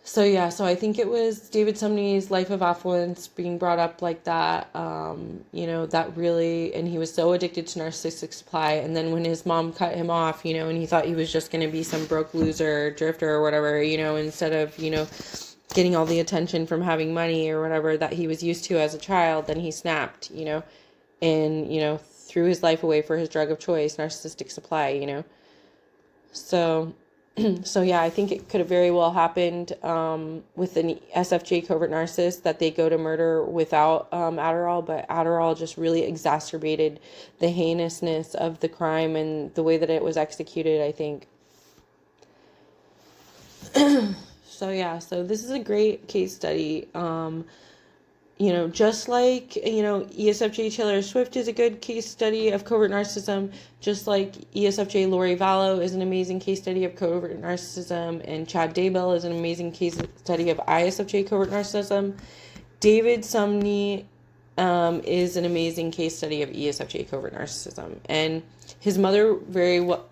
So yeah, so I think it was David Sumney's life of affluence being brought up like that, that really, and he was so addicted to narcissistic supply. And then when his mom cut him off, and he thought he was just going to be some broke loser, drifter or whatever, instead of, getting all the attention from having money or whatever that he was used to as a child, then he snapped, and, threw his life away for his drug of choice, narcissistic supply, So yeah, I think it could have very well happened with an SFJ covert narcissist that they go to murder without Adderall, but Adderall just really exacerbated the heinousness of the crime and the way that it was executed, I think. So yeah, so this is a great case study. Just like, ESFJ Taylor Swift is a good case study of covert narcissism, just like ESFJ Lori Vallow is an amazing case study of covert narcissism, and Chad Daybell is an amazing case study of ISFJ covert narcissism. David Sumney is an amazing case study of ESFJ covert narcissism. And his mother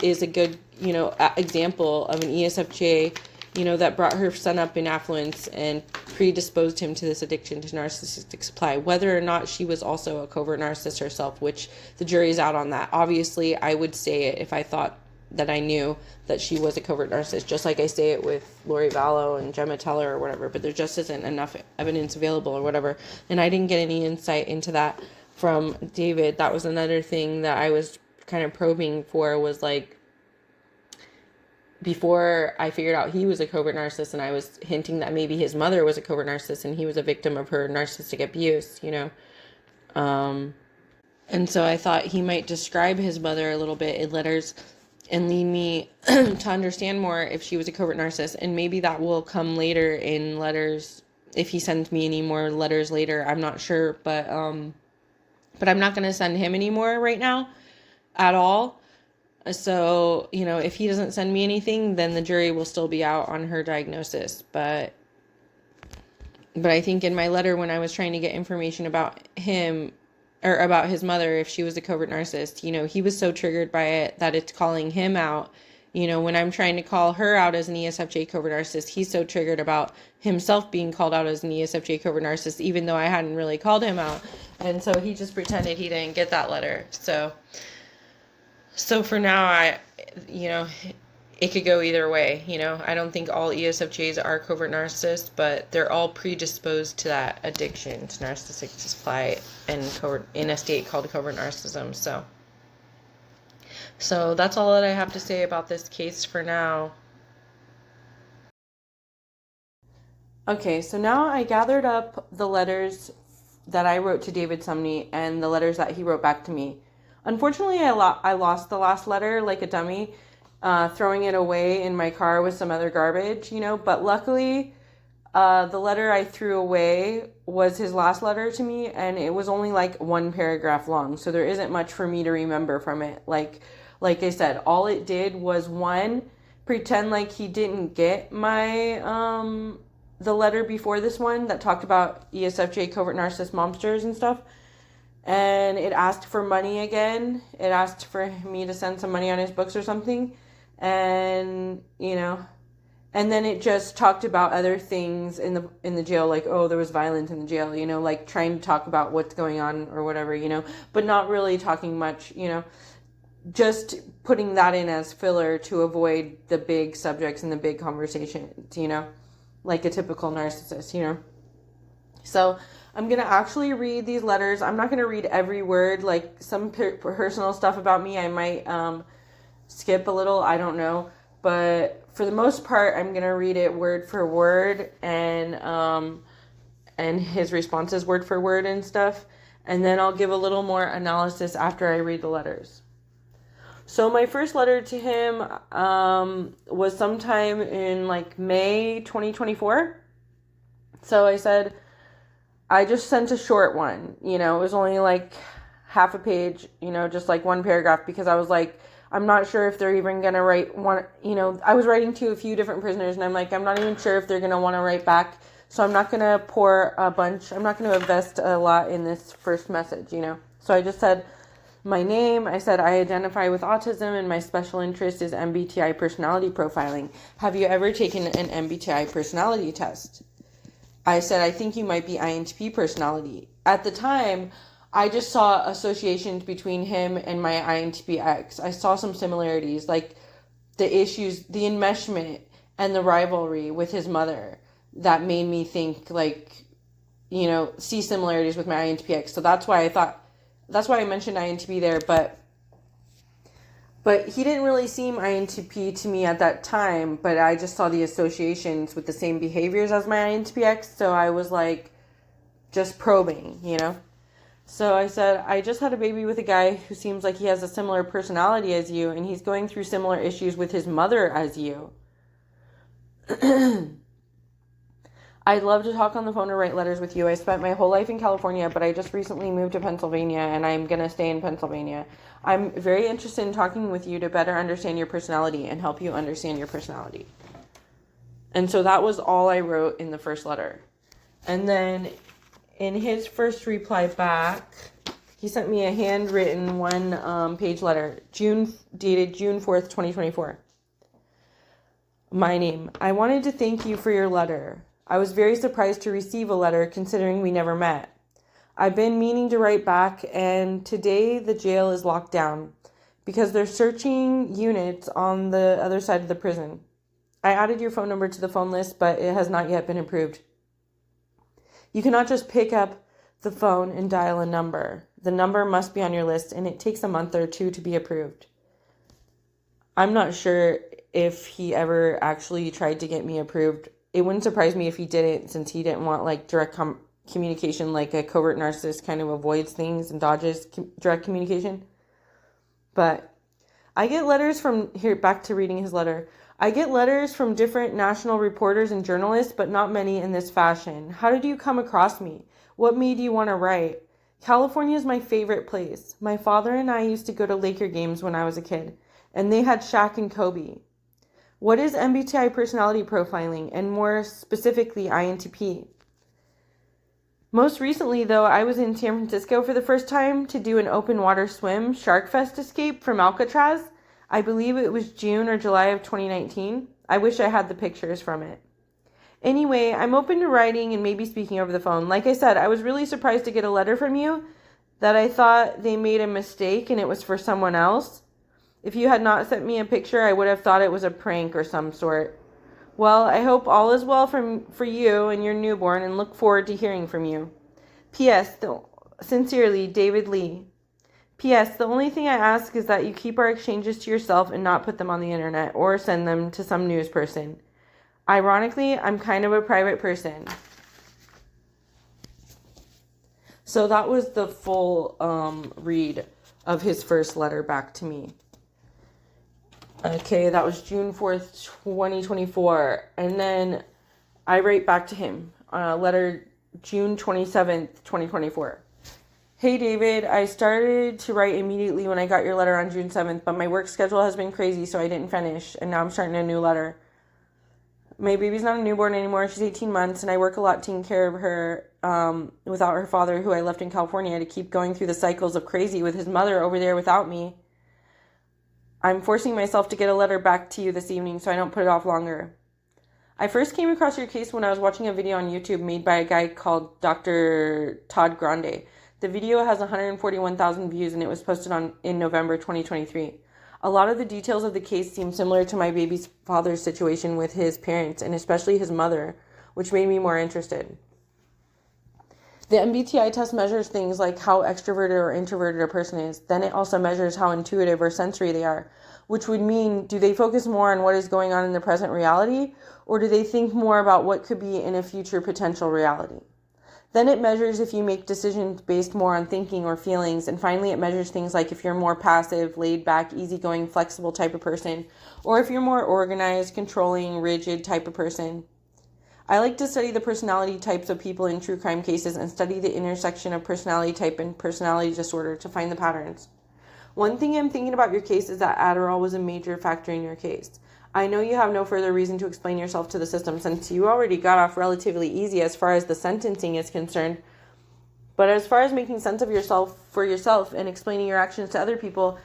is a good, example of an ESFJ, that brought her son up in affluence and predisposed him to this addiction to narcissistic supply. Whether or not she was also a covert narcissist herself, which the jury's out on that. Obviously, I would say it if I thought that I knew that she was a covert narcissist, just like I say it with Lori Vallow and Gemma Teller or whatever, but there just isn't enough evidence available or whatever. And I didn't get any insight into that from David. That was another thing that I was kind of probing for, was like, before I figured out he was a covert narcissist, and I was hinting that maybe his mother was a covert narcissist and he was a victim of her narcissistic abuse, and so I thought he might describe his mother a little bit in letters and lead me to understand more if she was a covert narcissist. And maybe that will come later in letters, if he sends me any more letters later. I'm not sure, but I'm not going to send him any more right now at all. So, if he doesn't send me anything, then the jury will still be out on her diagnosis. But I think in my letter, when I was trying to get information about him, or about his mother, if she was a covert narcissist, he was so triggered by it that it's calling him out. When I'm trying to call her out as an ESFJ covert narcissist, he's so triggered about himself being called out as an ESFJ covert narcissist, even though I hadn't really called him out. And so he just pretended he didn't get that letter. So for now, it could go either way. I don't think all ESFJs are covert narcissists, but they're all predisposed to that addiction to narcissistic supply and in a state called covert narcissism. So that's all that I have to say about this case for now. Okay, so now I gathered up the letters that I wrote to David Sumney and the letters that he wrote back to me. Unfortunately, I lost the last letter like a dummy, throwing it away in my car with some other garbage, but luckily, the letter I threw away was his last letter to me, and it was only like one paragraph long, so there isn't much for me to remember from it. Like I said, all it did was, one, pretend like he didn't get my, the letter before this one that talked about ESFJ covert narcissist monsters and stuff. And it asked for money again. It asked for me to send some money on his books or something. And, and then it just talked about other things in the jail, like, oh, there was violence in the jail, like trying to talk about what's going on or whatever, but not really talking much, just putting that in as filler to avoid the big subjects and the big conversations, like a typical narcissist, So I'm going to actually read these letters. I'm not going to read every word, like some personal stuff about me. I might skip a little. I don't know. But for the most part, I'm going to read it word for word and his responses word for word and stuff. And then I'll give a little more analysis after I read the letters. So my first letter to him was sometime in like May 2024. So I said, I just sent a short one, it was only like half a page, just like one paragraph, because I was like, I'm not sure if they're even going to write one, I was writing to a few different prisoners, and I'm like, I'm not even sure if they're going to want to write back, so I'm not going to pour a bunch, I'm not going to invest a lot in this first message, So I just said my name, I said I identify with autism, and my special interest is MBTI personality profiling. Have you ever taken an MBTI personality test? I said, I think you might be INTP personality. At the time, I just saw associations between him and my INTP ex. I saw some similarities, like the issues, the enmeshment, and the rivalry with his mother that made me think, like, see similarities with my INTP ex. So that's why I mentioned INTP there, but he didn't really seem INTP to me at that time, but I just saw the associations with the same behaviors as my INTP ex, so I was like, just probing, So I said, I just had a baby with a guy who seems like he has a similar personality as you, and he's going through similar issues with his mother as you. I'd love to talk on the phone or write letters with you. I spent my whole life in California, but I just recently moved to Pennsylvania, and I'm going to stay in Pennsylvania. I'm very interested in talking with you to better understand your personality and help you understand your personality. And so that was all I wrote in the first letter. And then in his first reply back, he sent me a handwritten one-page letter, dated June 4th, 2024. My name. I wanted to thank you for your letter. I was very surprised to receive a letter considering we never met. I've been meaning to write back, and today the jail is locked down because they're searching units on the other side of the prison. I added your phone number to the phone list, but it has not yet been approved. You cannot just pick up the phone and dial a number. The number must be on your list, and it takes a month or two to be approved. I'm not sure if he ever actually tried to get me approved. It wouldn't surprise me if he didn't, since he didn't want like direct communication, like a covert narcissist kind of avoids things and dodges direct communication. But I get letters from, here, back to reading his letter. I get letters from different national reporters and journalists, but not many in this fashion. How did you come across me? What made you want to write? California is my favorite place. My father and I used to go to Laker games when I was a kid, and they had Shaq and Kobe. What is MBTI personality profiling, and more specifically INTP? Most recently, though, I was in San Francisco for the first time to do an open water swim Shark Fest escape from Alcatraz. I believe it was June or July of 2019. I wish I had the pictures from it. Anyway, I'm open to writing and maybe speaking over the phone. Like I said, I was really surprised to get a letter from you that I thought they made a mistake and it was for someone else. If you had not sent me a picture, I would have thought it was a prank or some sort. Well, I hope all is well for you and your newborn, and look forward to hearing from you. P.S. Sincerely, David Lee. P.S. The only thing I ask is that you keep our exchanges to yourself and not put them on the internet or send them to some news person. Ironically, I'm kind of a private person. So that was the full read of his first letter back to me. Okay, that was June 4th, 2024. And then I write back to him, letter June 27th, 2024. Hey, David, I started to write immediately when I got your letter on June 7th, but my work schedule has been crazy, so I didn't finish, and now I'm starting a new letter. My baby's not a newborn anymore. She's 18 months, and I work a lot taking care of her without her father, who I left in California to keep going through the cycles of crazy with his mother over there without me. I'm forcing myself to get a letter back to you this evening so I don't put it off longer. I first came across your case when I was watching a video on YouTube made by a guy called Dr. Todd Grande. The video has 141,000 views and it was posted in November 2023. A lot of the details of the case seem similar to my baby's father's situation with his parents, and especially his mother, which made me more interested. The MBTI test measures things like how extroverted or introverted a person is. Then it also measures how intuitive or sensory they are, which would mean, do they focus more on what is going on in the present reality, or do they think more about what could be in a future potential reality? Then it measures if you make decisions based more on thinking or feelings. And finally, it measures things like if you're more passive, laid back, easygoing, flexible type of person, or if you're more organized, controlling, rigid type of person. I like to study the personality types of people in true crime cases and study the intersection of personality type and personality disorder to find the patterns. One thing I'm thinking about your case is that Adderall was a major factor in your case. I know you have no further reason to explain yourself to the system since you already got off relatively easy as far as the sentencing is concerned. But as far as making sense of yourself for yourself and explaining your actions to other people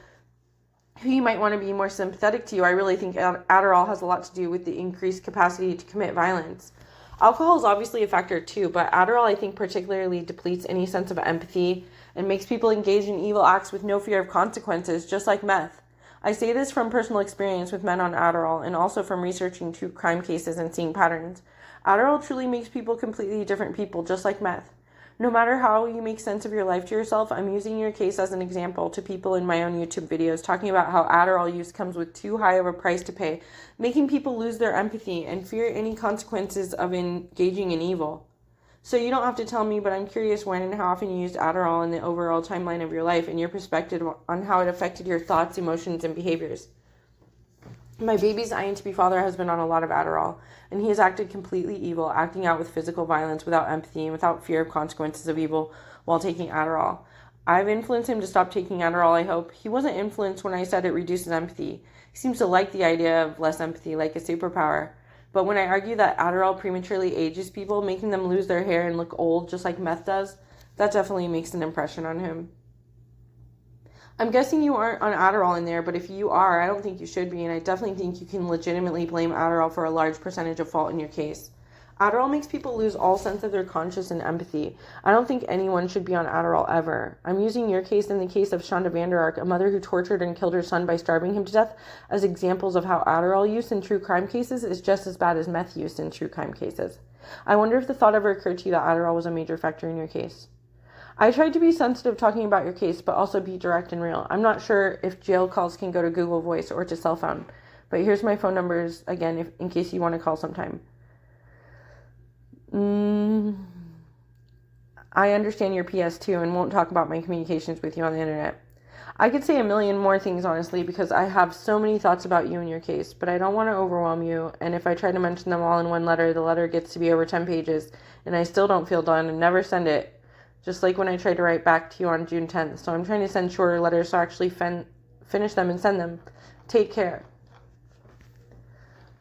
who you might want to be more sympathetic to you, I really think Adderall has a lot to do with the increased capacity to commit violence. Alcohol is obviously a factor too, but Adderall I think particularly depletes any sense of empathy and makes people engage in evil acts with no fear of consequences, just like meth. I say this from personal experience with men on Adderall and also from researching true crime cases and seeing patterns. Adderall truly makes people completely different people, just like meth. No matter how you make sense of your life to yourself, I'm using your case as an example to people in my own YouTube videos, talking about how Adderall use comes with too high of a price to pay, making people lose their empathy and fear any consequences of engaging in evil. So you don't have to tell me, but I'm curious when and how often you used Adderall in the overall timeline of your life and your perspective on how it affected your thoughts, emotions, and behaviors. My baby's INTP father has been on a lot of Adderall, and he has acted completely evil, acting out with physical violence without empathy and without fear of consequences of evil while taking Adderall. I've influenced him to stop taking Adderall, I hope. He wasn't influenced when I said it reduces empathy. He seems to like the idea of less empathy, like a superpower. But when I argue that Adderall prematurely ages people, making them lose their hair and look old just like meth does, that definitely makes an impression on him. I'm guessing you aren't on Adderall in there, but if you are, I don't think you should be, and I definitely think you can legitimately blame Adderall for a large percentage of fault in your case. Adderall makes people lose all sense of their conscience and empathy. I don't think anyone should be on Adderall ever. I'm using your case and the case of Shonda Vander Ark, a mother who tortured and killed her son by starving him to death, as examples of how Adderall use in true crime cases is just as bad as meth use in true crime cases. I wonder if the thought ever occurred to you that Adderall was a major factor in your case. I tried to be sensitive talking about your case, but also be direct and real. I'm not sure if jail calls can go to Google Voice or to cell phone, but here's my phone numbers again in case you want to call sometime. I understand your PS2 and won't talk about my communications with you on the internet. I could say a million more things, honestly, because I have so many thoughts about you and your case, but I don't want to overwhelm you, and if I try to mention them all in one letter, the letter gets to be over 10 pages, and I still don't feel done and never send it. Just like when I tried to write back to you on June 10th. So I'm trying to send shorter letters so I actually finish them and send them. Take care.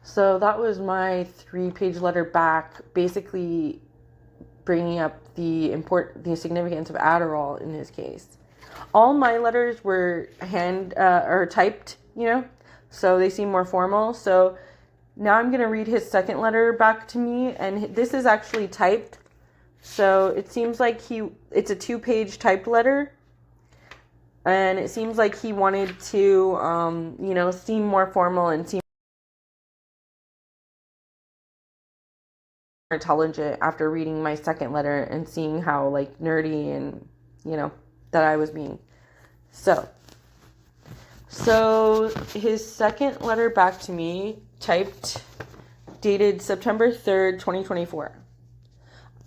So that was my 3-page letter back, basically bringing up the significance of Adderall in his case. All my letters were or typed, so they seem more formal. So now I'm going to read his second letter back to me, and this is actually typed. So it seems like it's a 2-page typed letter, and it seems like he wanted to, seem more formal and seem more intelligent after reading my second letter and seeing how, nerdy and, that I was being. So his second letter back to me, typed, dated September 3rd, 2024.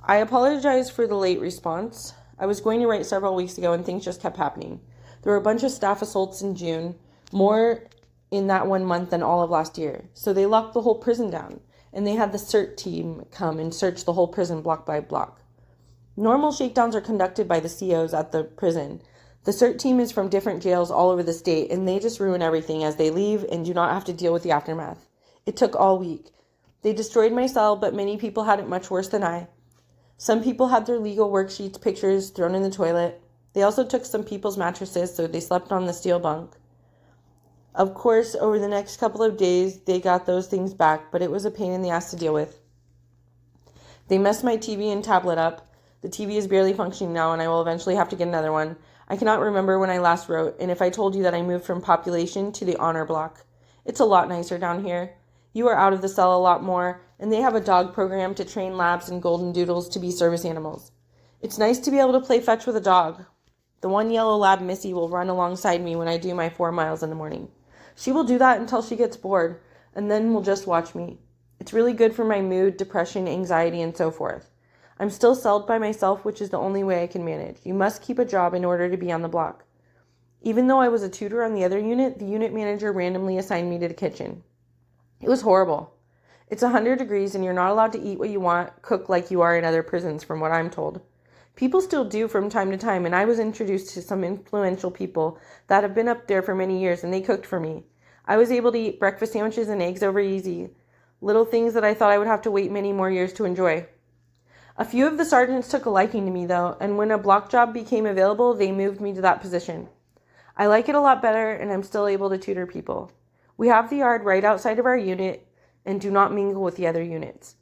I apologize for the late response. I was going to write several weeks ago and things just kept happening. There were a bunch of staff assaults in June, more in that 1 month than all of last year. So they locked the whole prison down, and they had the CERT team come and search the whole prison block by block. Normal shakedowns are conducted by the COs at the prison. The CERT team is from different jails all over the state, and they just ruin everything as they leave and do not have to deal with the aftermath. It took all week. They destroyed my cell, but many people had it much worse than I. Some people had their legal worksheets, pictures thrown in the toilet. They also took some people's mattresses, so they slept on the steel bunk. Of course, over the next couple of days, they got those things back, but it was a pain in the ass to deal with. They messed my TV and tablet up. The TV is barely functioning now, and I will eventually have to get another one. I cannot remember when I last wrote, and if I told you that I moved from population to the honor block. It's a lot nicer down here. You are out of the cell a lot more, and they have a dog program to train labs and golden doodles to be service animals. It's nice to be able to play fetch with a dog. The one yellow lab, Missy, will run alongside me when I do my 4 miles in the morning. She will do that until she gets bored, and then will just watch me. It's really good for my mood, depression, anxiety, and so forth. I'm still celled by myself, which is the only way I can manage. You must keep a job in order to be on the block. Even though I was a tutor on the other unit, the unit manager randomly assigned me to the kitchen. It was horrible. It's 100 degrees and you're not allowed to eat what you want, cook like you are in other prisons, from what I'm told. People still do from time to time, and I was introduced to some influential people that have been up there for many years, and they cooked for me. I was able to eat breakfast sandwiches and eggs over easy. Little things that I thought I would have to wait many more years to enjoy. A few of the sergeants took a liking to me, though, and when a block job became available, they moved me to that position. I like it a lot better, and I'm still able to tutor people. We have the yard right outside of our unit and do not mingle with the other units.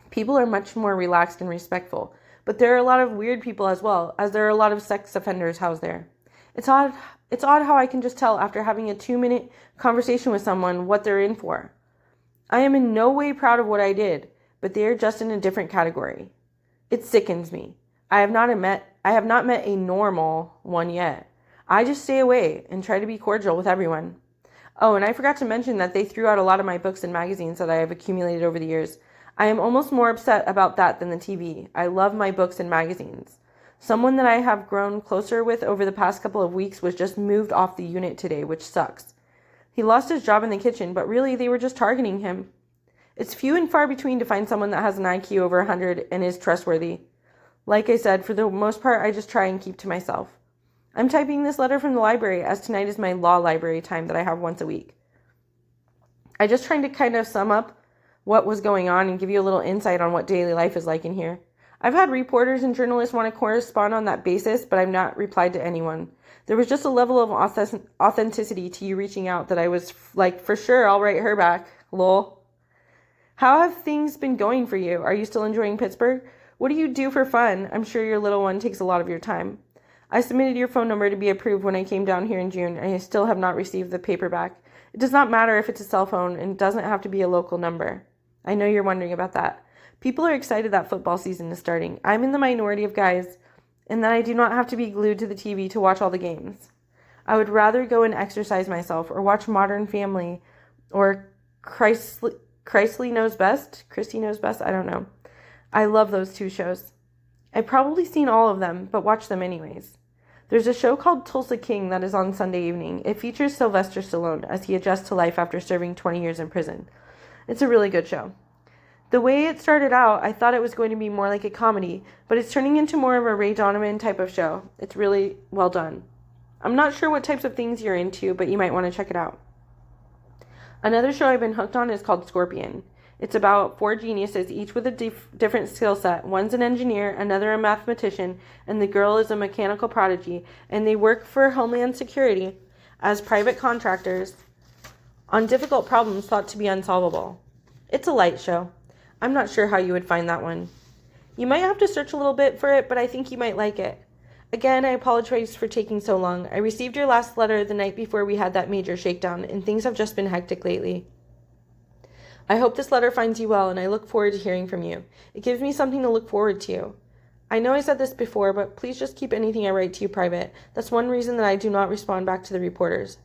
People are much more relaxed and respectful, but there are a lot of weird people as well, as there are a lot of sex offenders housed there. It's odd how I can just tell after having a 2-minute conversation with someone what they're in for. I am in no way proud of what I did, but they are just in a different category. It sickens me. I have not met a normal one yet. I just stay away and try to be cordial with everyone. Oh, and I forgot to mention that they threw out a lot of my books and magazines that I have accumulated over the years. I am almost more upset about that than the TV. I love my books and magazines. Someone that I have grown closer with over the past couple of weeks was just moved off the unit today, which sucks. He lost his job in the kitchen, but really they were just targeting him. It's few and far between to find someone that has an IQ over 100 and is trustworthy. Like I said, for the most part, I just try and keep to myself. I'm typing this letter from the library, as tonight is my law library time that I have once a week. I just trying to kind of sum up what was going on and give you a little insight on what daily life is like in here. I've had reporters and journalists want to correspond on that basis, but I've not replied to anyone. There was just a level of authenticity to you reaching out that I was like, for sure, I'll write her back. Lol. How have things been going for you? Are you still enjoying Pittsburgh? What do you do for fun? I'm sure your little one takes a lot of your time. I submitted your phone number to be approved when I came down here in June, and I still have not received the paperback. It does not matter if it's a cell phone, and it doesn't have to be a local number. I know you're wondering about that. People are excited that football season is starting. I'm in the minority of guys, and that I do not have to be glued to the TV to watch all the games. I would rather go and exercise myself, or watch Modern Family, or Chrisley Knows Best? Christy Knows Best? I don't know. I love those two shows. I've probably seen all of them, but watch them anyways. There's a show called Tulsa King that is on Sunday evening. It features Sylvester Stallone as he adjusts to life after serving 20 years in prison. It's a really good show. The way it started out, I thought it was going to be more like a comedy, but it's turning into more of a Ray Donovan type of show. It's really well done. I'm not sure what types of things you're into, but you might want to check it out. Another show I've been hooked on is called Scorpion. It's about 4 geniuses, each with a different skill set. One's an engineer, another a mathematician, and the girl is a mechanical prodigy, and they work for Homeland Security as private contractors on difficult problems thought to be unsolvable. It's a light show. I'm not sure how you would find that one. You might have to search a little bit for it, but I think you might like it. Again, I apologize for taking so long. I received your last letter the night before we had that major shakedown, and things have just been hectic lately. I hope this letter finds you well, and I look forward to hearing from you. It gives me something to look forward to. I know I said this before, but please just keep anything I write to you private. That's one reason that I do not respond back to the reporters.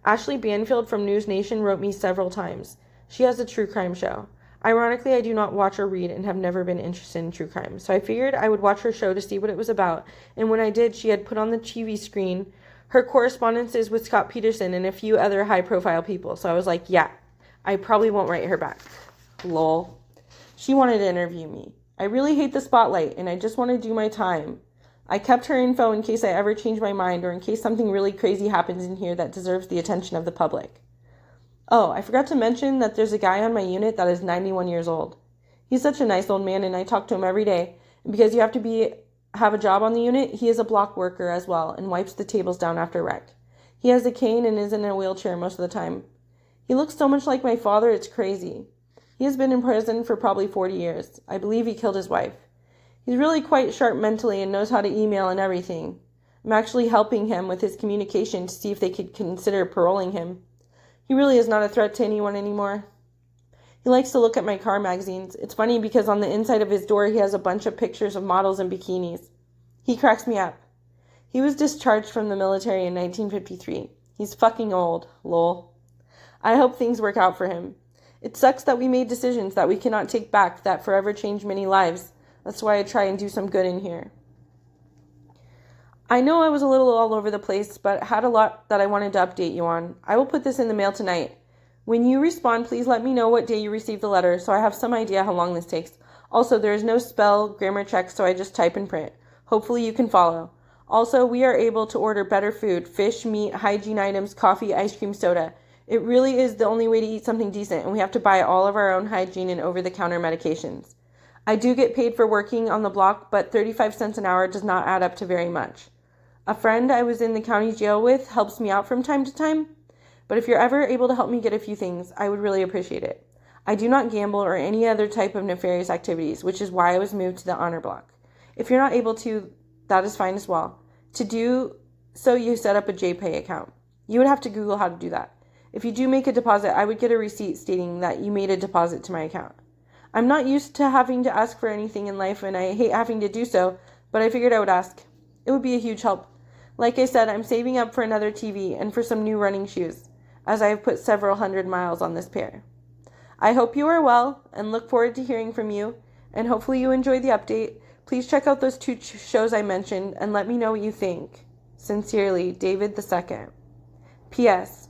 Ashley Banfield from News Nation wrote me several times. She has a true crime show. Ironically, I do not watch or read and have never been interested in true crime, so I figured I would watch her show to see what it was about, and when I did, she had put on the TV screen her correspondences with Scott Peterson and a few other high-profile people, so I was like, yeah, I probably won't write her back. Lol. She wanted to interview me. I really hate the spotlight, and I just want to do my time. I kept her info in case I ever change my mind or in case something really crazy happens in here that deserves the attention of the public. Oh, I forgot to mention that there's a guy on my unit that is 91 years old. He's such a nice old man, and I talk to him every day. And because you have to have a job on the unit, he is a block worker as well and wipes the tables down after wreck. He has a cane and is in a wheelchair most of the time. He looks so much like my father, it's crazy. He has been in prison for probably 40 years. I believe he killed his wife. He's really quite sharp mentally and knows how to email and everything. I'm actually helping him with his communication to see if they could consider paroling him. He really is not a threat to anyone anymore. He likes to look at my car magazines. It's funny because on the inside of his door he has a bunch of pictures of models in bikinis. He cracks me up. He was discharged from the military in 1953. He's fucking old. Lol. I hope things work out for him. It sucks that we made decisions that we cannot take back that forever change many lives. That's why I try and do some good in here. I know I was a little all over the place, but had a lot that I wanted to update you on. I will put this in the mail tonight. When you respond, please let me know what day you received the letter so I have some idea how long this takes. Also, there is no spell grammar check, so I just type and print. Hopefully you can follow. Also, we are able to order better food, fish, meat, hygiene items, coffee, ice cream, soda. It really is the only way to eat something decent, and we have to buy all of our own hygiene and over-the-counter medications. I do get paid for working on the block, but 35 cents an hour does not add up to very much. A friend I was in the county jail with helps me out from time to time, but if you're ever able to help me get a few things, I would really appreciate it. I do not gamble or any other type of nefarious activities, which is why I was moved to the honor block. If you're not able to, that is fine as well. To do so, you set up a JPay account. You would have to Google how to do that. If you do make a deposit, I would get a receipt stating that you made a deposit to my account. I'm not used to having to ask for anything in life, and I hate having to do so, but I figured I would ask. It would be a huge help. Like I said, I'm saving up for another TV and for some new running shoes, as I have put several hundred miles on this pair. I hope you are well and look forward to hearing from you, and hopefully you enjoyed the update. Please check out those 2 shows I mentioned and let me know what you think. Sincerely, David II. P.S.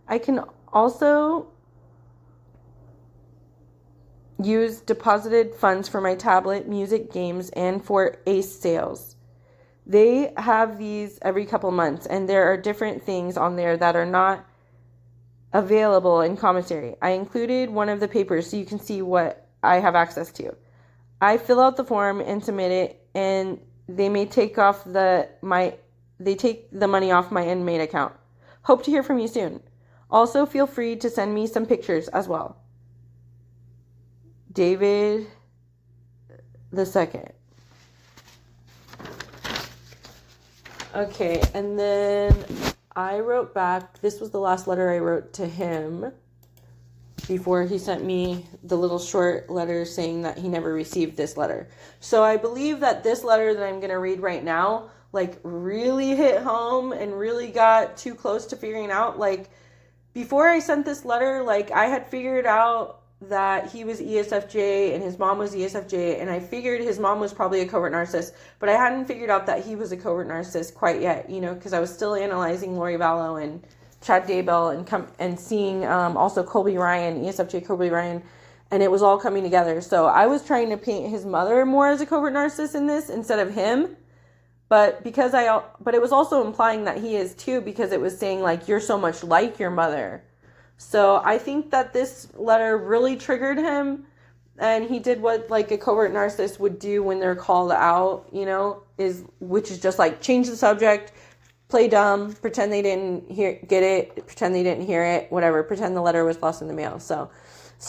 I can Also, used deposited funds for my tablet, music, games, and for Ace sales. They have these every couple months, and there are different things on there that are not available in commissary. I included one of the papers so you can see what I have access to. I fill out the form and submit it, and they may take the money off my inmate account. Hope to hear from you soon. Also, feel free to send me some pictures as well. David the Second. Okay, and then I wrote back. This was the last letter I wrote to him before he sent me the little short letter saying that he never received this letter. So I believe that this letter that I'm going to read right now, like, really hit home and really got too close to figuring out. Like, before I sent this letter, like, I had figured out that he was ESFJ and his mom was ESFJ, and I figured his mom was probably a covert narcissist, but I hadn't figured out that he was a covert narcissist quite yet, because I was still analyzing Lori Vallow and Chad Daybell and seeing also Colby Ryan, ESFJ Colby Ryan, and it was all coming together. So I was trying to paint his mother more as a covert narcissist in this instead of him, but it was also implying that he is too, because it was saying, like, you're so much like your mother. So I think that this letter really triggered him, and he did what, like, a covert narcissist would do when they're called out, which is just, like, change the subject, play dumb, pretend they didn't get it, pretend they didn't hear it, whatever, pretend the letter was lost in the mail. So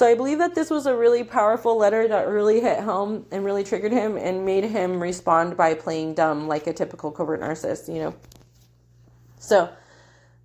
I believe that this was a really powerful letter that really hit home and really triggered him and made him respond by playing dumb like a typical covert narcissist, So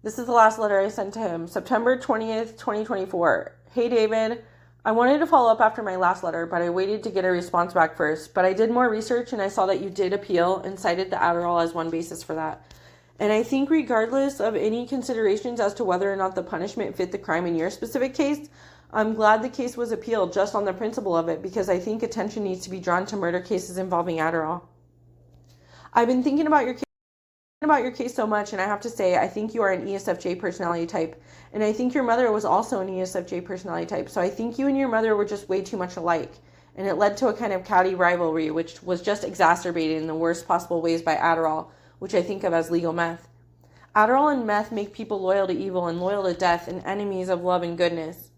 this is the last letter I sent to him, September 20th, 2024. Hey, David, I wanted to follow up after my last letter, but I waited to get a response back first. But I did more research, and I saw that you did appeal and cited the Adderall as one basis for that. And I think regardless of any considerations as to whether or not the punishment fit the crime in your specific case, I'm glad the case was appealed just on the principle of it, because I think attention needs to be drawn to murder cases involving Adderall. I've been thinking about your case so much, and I have to say, I think you are an ESFJ personality type, and I think your mother was also an ESFJ personality type, so I think you and your mother were just way too much alike, and it led to a kind of catty rivalry, which was just exacerbated in the worst possible ways by Adderall, which I think of as legal meth. Adderall and meth make people loyal to evil and loyal to death and enemies of love and goodness.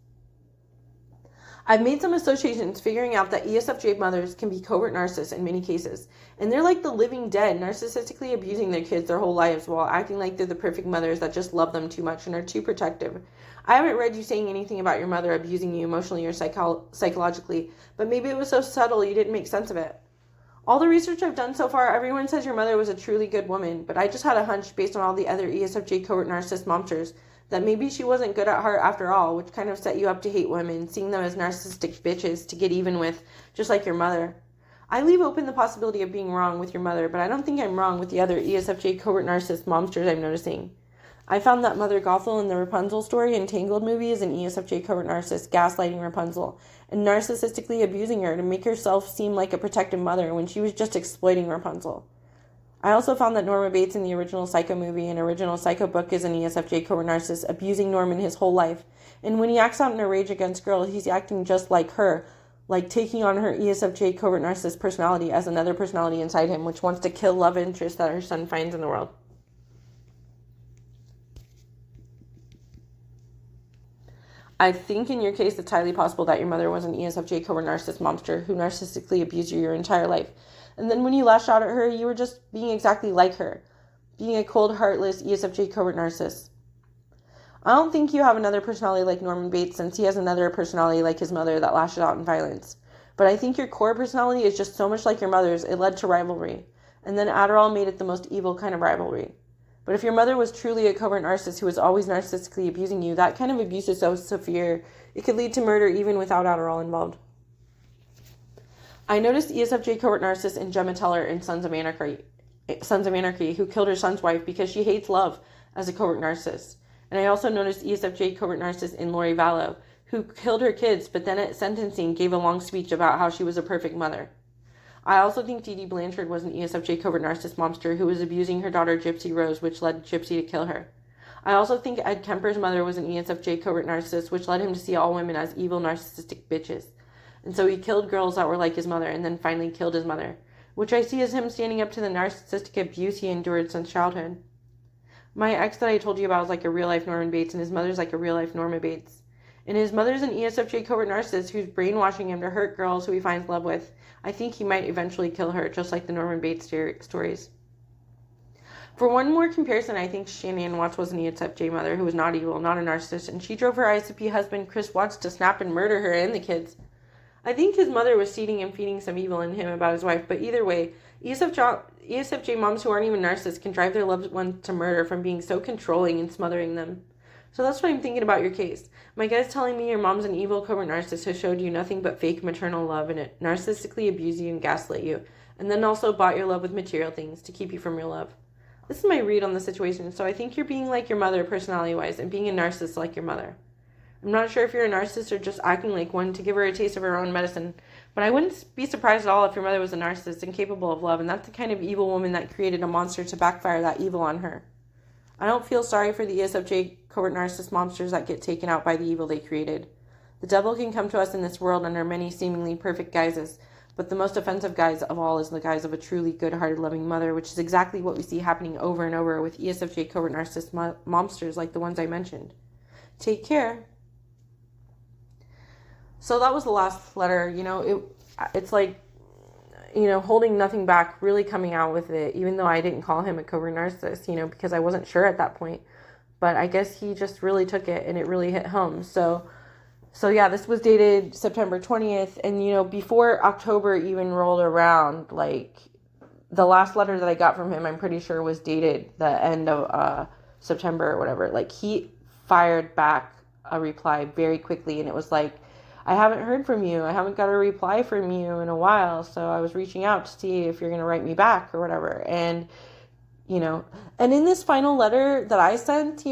I've made some associations figuring out that ESFJ mothers can be covert narcissists in many cases, and they're like the living dead, narcissistically abusing their kids their whole lives while acting like they're the perfect mothers that just love them too much and are too protective. I haven't read you saying anything about your mother abusing you emotionally or psychologically, but maybe it was so subtle you didn't make sense of it. All the research I've done so far, everyone says your mother was a truly good woman, but I just had a hunch based on all the other ESFJ covert narcissist momsters that maybe she wasn't good at heart after all, which kind of set you up to hate women, seeing them as narcissistic bitches to get even with, just like your mother. I leave open the possibility of being wrong with your mother, but I don't think I'm wrong with the other ESFJ covert narcissist momsters I'm noticing. I found that Mother Gothel in the Rapunzel story in Tangled movie is an ESFJ covert narcissist gaslighting Rapunzel and narcissistically abusing her to make herself seem like a protective mother when she was just exploiting Rapunzel. I also found that Norma Bates in the original Psycho movie and original Psycho book is an ESFJ covert narcissist abusing Norman his whole life. And when he acts out in a rage against girls, he's acting just like her, like taking on her ESFJ covert narcissist personality as another personality inside him, which wants to kill love interest that her son finds in the world. I think in your case, it's highly possible that your mother was an ESFJ covert narcissist monster who narcissistically abused you your entire life. And then when you lashed out at her, you were just being exactly like her, being a cold, heartless ESFJ covert narcissist. I don't think you have another personality like Norman Bates, since he has another personality like his mother that lashes out in violence. But I think your core personality is just so much like your mother's, it led to rivalry. And then Adderall made it the most evil kind of rivalry. But if your mother was truly a covert narcissist who was always narcissistically abusing you, that kind of abuse is so severe, it could lead to murder even without Adderall involved. I noticed ESFJ covert narcissist in Gemma Teller in Sons of Anarchy, who killed her son's wife because she hates love as a covert narcissist. And I also noticed ESFJ covert narcissist in Lori Vallow, who killed her kids, but then at sentencing gave a long speech about how she was a perfect mother. I also think Dee Dee Blanchard was an ESFJ covert narcissist monster who was abusing her daughter Gypsy Rose, which led Gypsy to kill her. I also think Ed Kemper's mother was an ESFJ covert narcissist, which led him to see all women as evil narcissistic bitches. And so he killed girls that were like his mother and then finally killed his mother, which I see as him standing up to the narcissistic abuse he endured since childhood. My ex that I told you about is like a real-life Norman Bates, and his mother's like a real-life Norma Bates. And his mother's an ESFJ covert narcissist who's brainwashing him to hurt girls who he finds love with. I think he might eventually kill her, just like the Norman Bates stories. For one more comparison, I think Shannon Watts was an ESFJ mother who was not evil, not a narcissist, and she drove her ISFP husband Chris Watts to snap and murder her and the kids. I think his mother was seeding and feeding some evil in him about his wife, but either way, ESFJ moms who aren't even narcissists can drive their loved ones to murder from being so controlling and smothering them. So that's what I'm thinking about your case. My gut's telling me your mom's an evil covert narcissist who showed you nothing but fake maternal love and it narcissistically abused you and gaslit you, and then also bought your love with material things to keep you from real love. This is my read on the situation, so I think you're being like your mother personality-wise and being a narcissist like your mother. I'm not sure if you're a narcissist or just acting like one to give her a taste of her own medicine, but I wouldn't be surprised at all if your mother was a narcissist and capable of love, and that's the kind of evil woman that created a monster to backfire that evil on her. I don't feel sorry for the ESFJ covert narcissist monsters that get taken out by the evil they created. The devil can come to us in this world under many seemingly perfect guises, but the most offensive guise of all is the guise of a truly good-hearted, loving mother, which is exactly what we see happening over and over with ESFJ covert narcissist monsters like the ones I mentioned. Take care. So that was the last letter. It's like, holding nothing back, really coming out with it, even though I didn't call him a covert narcissist, because I wasn't sure at that point. But I guess he just really took it and it really hit home. So yeah, this was dated September 20th. And, before October even rolled around, like the last letter that I got from him, I'm pretty sure was dated the end of September or whatever. Like he fired back a reply very quickly and it was like, I haven't heard from you. I haven't got a reply from you in a while. So I was reaching out to see if you're going to write me back or whatever. And, and in this final letter that I sent,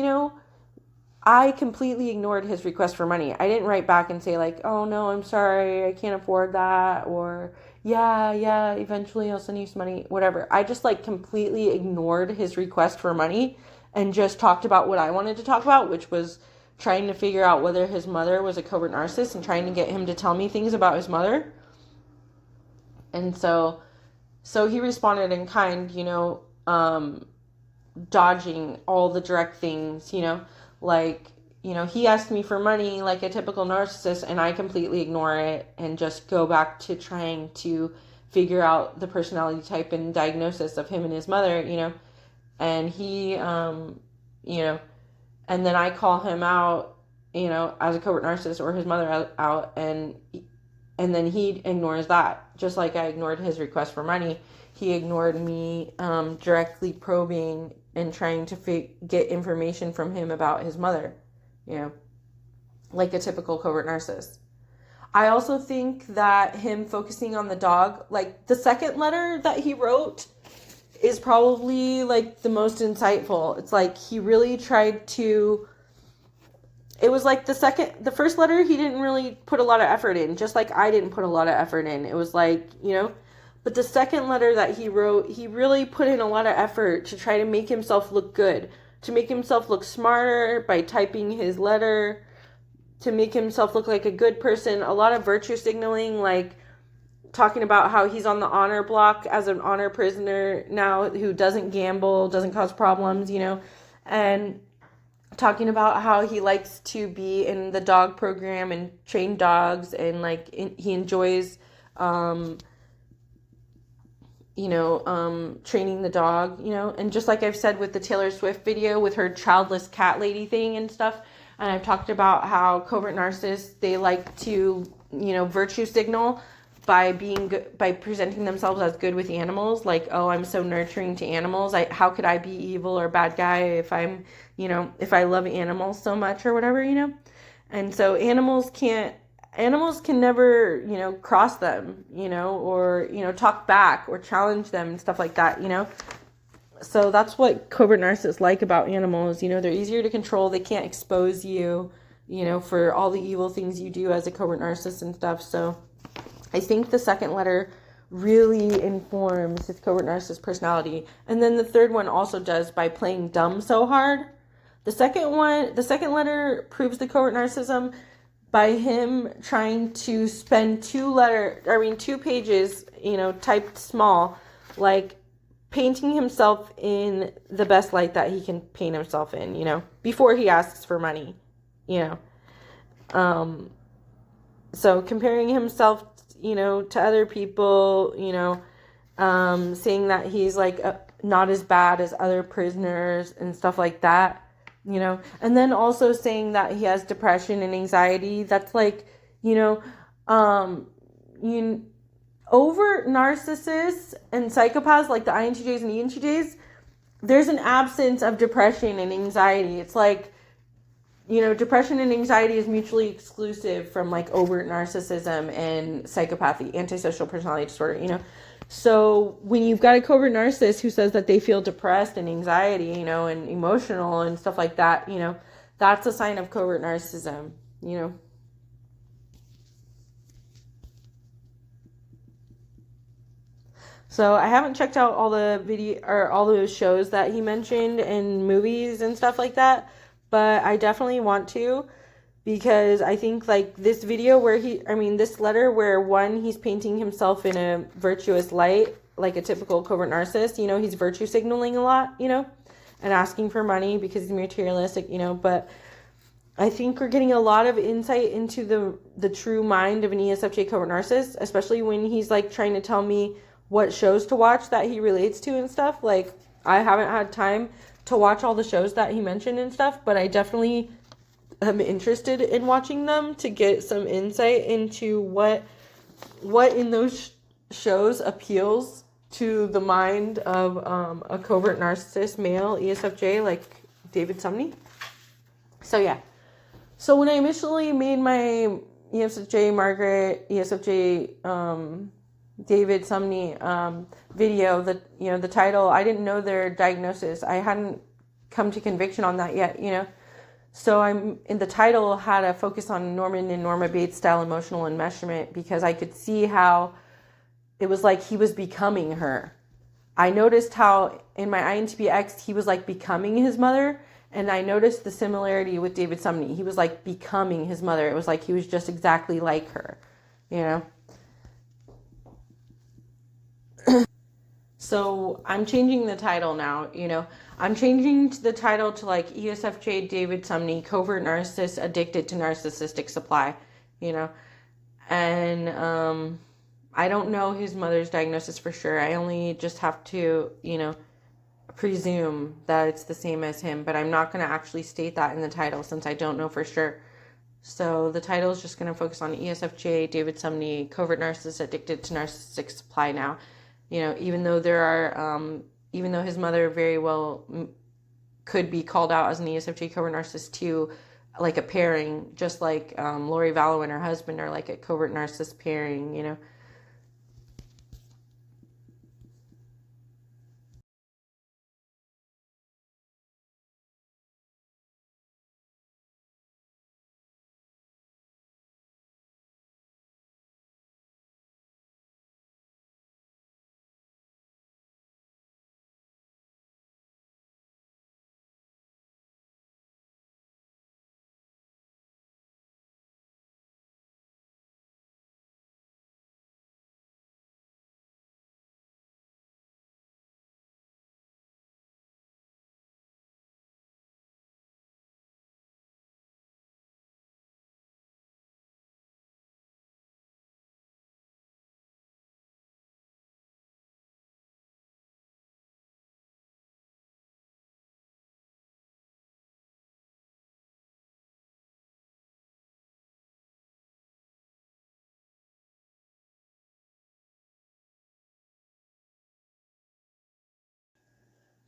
I completely ignored his request for money. I didn't write back and say like, oh no, I'm sorry, I can't afford that. Or yeah, eventually I'll send you some money, whatever. I just like completely ignored his request for money and just talked about what I wanted to talk about, which was trying to figure out whether his mother was a covert narcissist and trying to get him to tell me things about his mother. And so he responded in kind, dodging all the direct things, he asked me for money like a typical narcissist and I completely ignore it and just go back to trying to figure out the personality type and diagnosis of him and his mother, and he, and then I call him out, as a covert narcissist or his mother out, and then he ignores that. Just like I ignored his request for money, he ignored me directly probing and trying to get information from him about his mother, like a typical covert narcissist. I also think that him focusing on the dog, like the second letter that he wrote, is probably like the most insightful. It's like he really tried to, it was like the first letter he didn't really put a lot of effort in, just like I didn't put a lot of effort in. It was like, but the second letter that he wrote, he really put in a lot of effort to try to make himself look good, to make himself look smarter by typing his letter, to make himself look like a good person, a lot of virtue signaling, like talking about how he's on the honor block as an honor prisoner now who doesn't gamble, doesn't cause problems, and talking about how he likes to be in the dog program and train dogs and he enjoys, training the dog, and just like I've said with the Taylor Swift video with her childless cat lady thing and stuff, and I've talked about how covert narcissists, they like to, virtue signal by being good, by presenting themselves as good with animals, like, oh, I'm so nurturing to animals. How could I be evil or bad guy if I'm, if I love animals so much or whatever, And so animals can never, cross them, or, talk back or challenge them and stuff like that, So that's what covert narcissists like about animals. They're easier to control. They can't expose you, for all the evil things you do as a covert narcissist and stuff. So I think the second letter really informs his covert narcissist personality. And then the third one also does by playing dumb so hard The second letter proves the covert narcissism by him trying to spend 2 pages, typed small, like painting himself in the best light that he can paint himself in, before he asks for money, So comparing himself, to other people, saying that he's like not as bad as other prisoners and stuff like that, and then also saying that he has depression and anxiety. That's like, overt narcissists and psychopaths like the INTJs and ENTJs, there's an absence of depression and anxiety. It's like, depression and anxiety is mutually exclusive from like overt narcissism and psychopathy, antisocial personality disorder, So when you've got a covert narcissist who says that they feel depressed and anxiety, and emotional and stuff like that, that's a sign of covert narcissism, So I haven't checked out all the video or all those shows that he mentioned and movies and stuff like that, but I definitely want to, because I think like this video where this letter where he's painting himself in a virtuous light, like a typical covert narcissist, he's virtue signaling a lot, and asking for money because he's materialistic, but I think we're getting a lot of insight into the true mind of an ESFJ covert narcissist, especially when he's like trying to tell me what shows to watch that he relates to and stuff. Like, I haven't had time to watch all the shows that he mentioned and stuff, but I definitely am interested in watching them to get some insight into what in those shows appeals to the mind of a covert narcissist male ESFJ like David Sumney. So yeah. So when I initially made my ESFJ Margaret, ESFJ David Sumney video, the title, I didn't know their diagnosis. I hadn't come to conviction on that yet, So I'm in the title had a focus on Norman and Norma Bates style emotional enmeshment, because I could see how it was like he was becoming her. I noticed how in my INTP X he was like becoming his mother, and I noticed the similarity with David Sumney. He was like becoming his mother. It was like he was just exactly like her, So I'm changing the title now, I'm changing the title to like ESFJ David Sumney, covert narcissist addicted to narcissistic supply, and I don't know his mother's diagnosis for sure. I only just have to, presume that it's the same as him, but I'm not going to actually state that in the title since I don't know for sure. So the title is just going to focus on ESFJ David Sumney, covert narcissist addicted to narcissistic supply now. Even though even though his mother very well could be called out as an ESFJ covert narcissist too, like a pairing, just like Lori Vallow and her husband are like a covert narcissist pairing,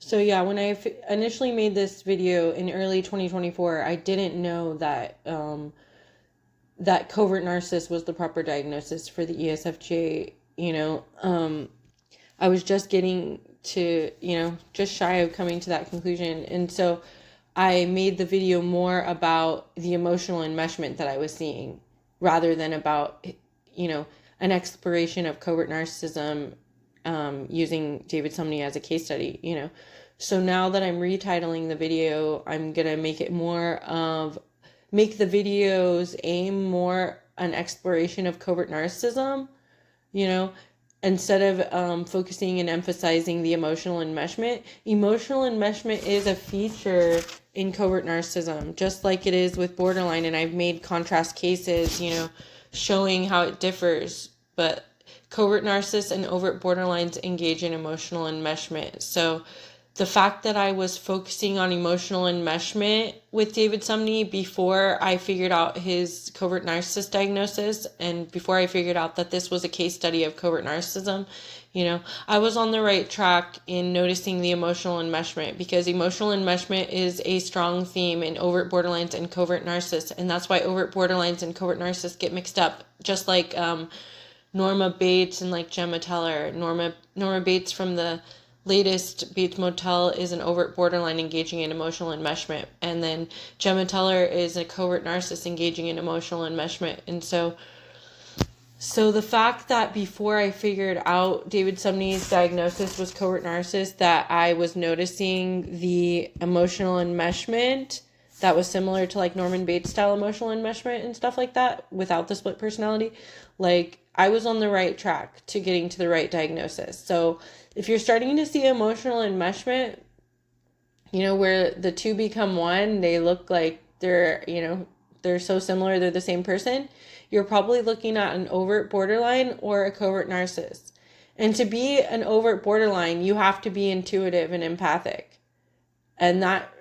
So yeah, when I initially made this video in early 2024, I didn't know that that covert narcissist was the proper diagnosis for the ESFJ. I was just getting to, just shy of coming to that conclusion, and so I made the video more about the emotional enmeshment that I was seeing, rather than about, an exploration of covert narcissism using David Sumney as a case study, So now that I'm retitling the video, I'm gonna make the videos aim more an exploration of covert narcissism, instead of focusing and emphasizing the emotional enmeshment. Emotional enmeshment is a feature in covert narcissism, just like it is with borderline, and I've made contrast cases, showing how it differs. But covert narcissists and overt borderlines engage in emotional enmeshment. So the fact that I was focusing on emotional enmeshment with David Sumney before I figured out his covert narcissist diagnosis, and before I figured out that this was a case study of covert narcissism, I was on the right track in noticing the emotional enmeshment, because emotional enmeshment is a strong theme in overt borderlines and covert narcissists, and that's why overt borderlines and covert narcissists get mixed up, just like Norma Bates and like Gemma Teller. Norma Bates from the latest Bates Motel is an overt borderline engaging in emotional enmeshment, and then Gemma Teller is a covert narcissist engaging in emotional enmeshment. And so the fact that before I figured out David Sumney's diagnosis was covert narcissist, that I was noticing the emotional enmeshment that was similar to like Norman Bates style emotional enmeshment and stuff like that without the split personality, like I was on the right track to getting to the right diagnosis. So if you're starting to see emotional enmeshment, where the two become one, they look like they're so similar, they're the same person, you're probably looking at an overt borderline or a covert narcissist. And to be an overt borderline, you have to be intuitive and empathic. And that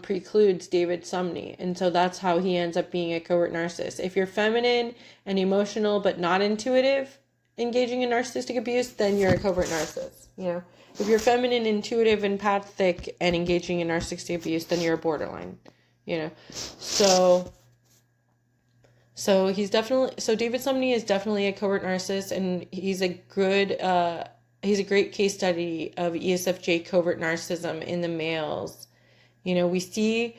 precludes David Sumney. And so that's how he ends up being a covert narcissist. If you're feminine and emotional but not intuitive, engaging in narcissistic abuse, then you're a covert narcissist. If you're feminine, intuitive, empathic, and engaging in narcissistic abuse, then you're a borderline. So David Sumney is definitely a covert narcissist, and he's a great case study of ESFJ covert narcissism in the males. We see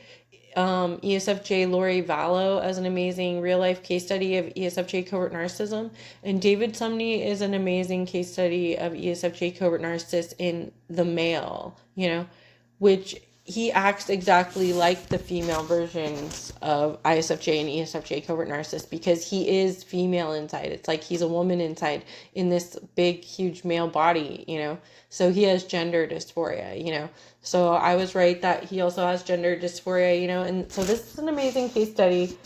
ESFJ Lori Vallow as an amazing real-life case study of ESFJ covert narcissism. And David Sumney is an amazing case study of ESFJ covert narcissist in the male, which he acts exactly like the female versions of ISFJ and ESFJ covert narcissist, because he is female inside. It's like he's a woman inside in this big, huge male body, So he has gender dysphoria, So I was right that he also has gender dysphoria, And so this is an amazing case study,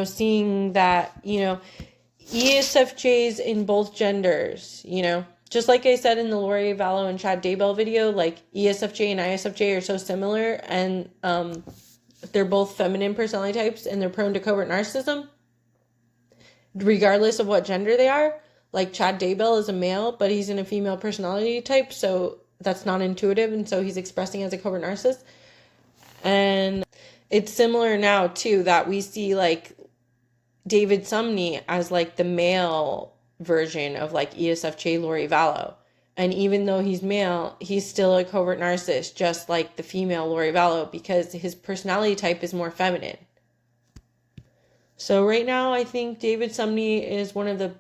seeing that, ESFJs in both genders, Just like I said in the Lori Vallow and Chad Daybell video, like ESFJ and ISFJ are so similar, and they're both feminine personality types, and they're prone to covert narcissism, regardless of what gender they are. Like Chad Daybell is a male, but he's in a female personality type, so that's not intuitive, and so he's expressing as a covert narcissist. And it's similar now too, that we see like David Sumney as like the male version of like ESFJ Lori Vallow, and even though he's male, he's still a covert narcissist, just like the female Lori Vallow, because his personality type is more feminine. So right now, I think David Sumney is one of the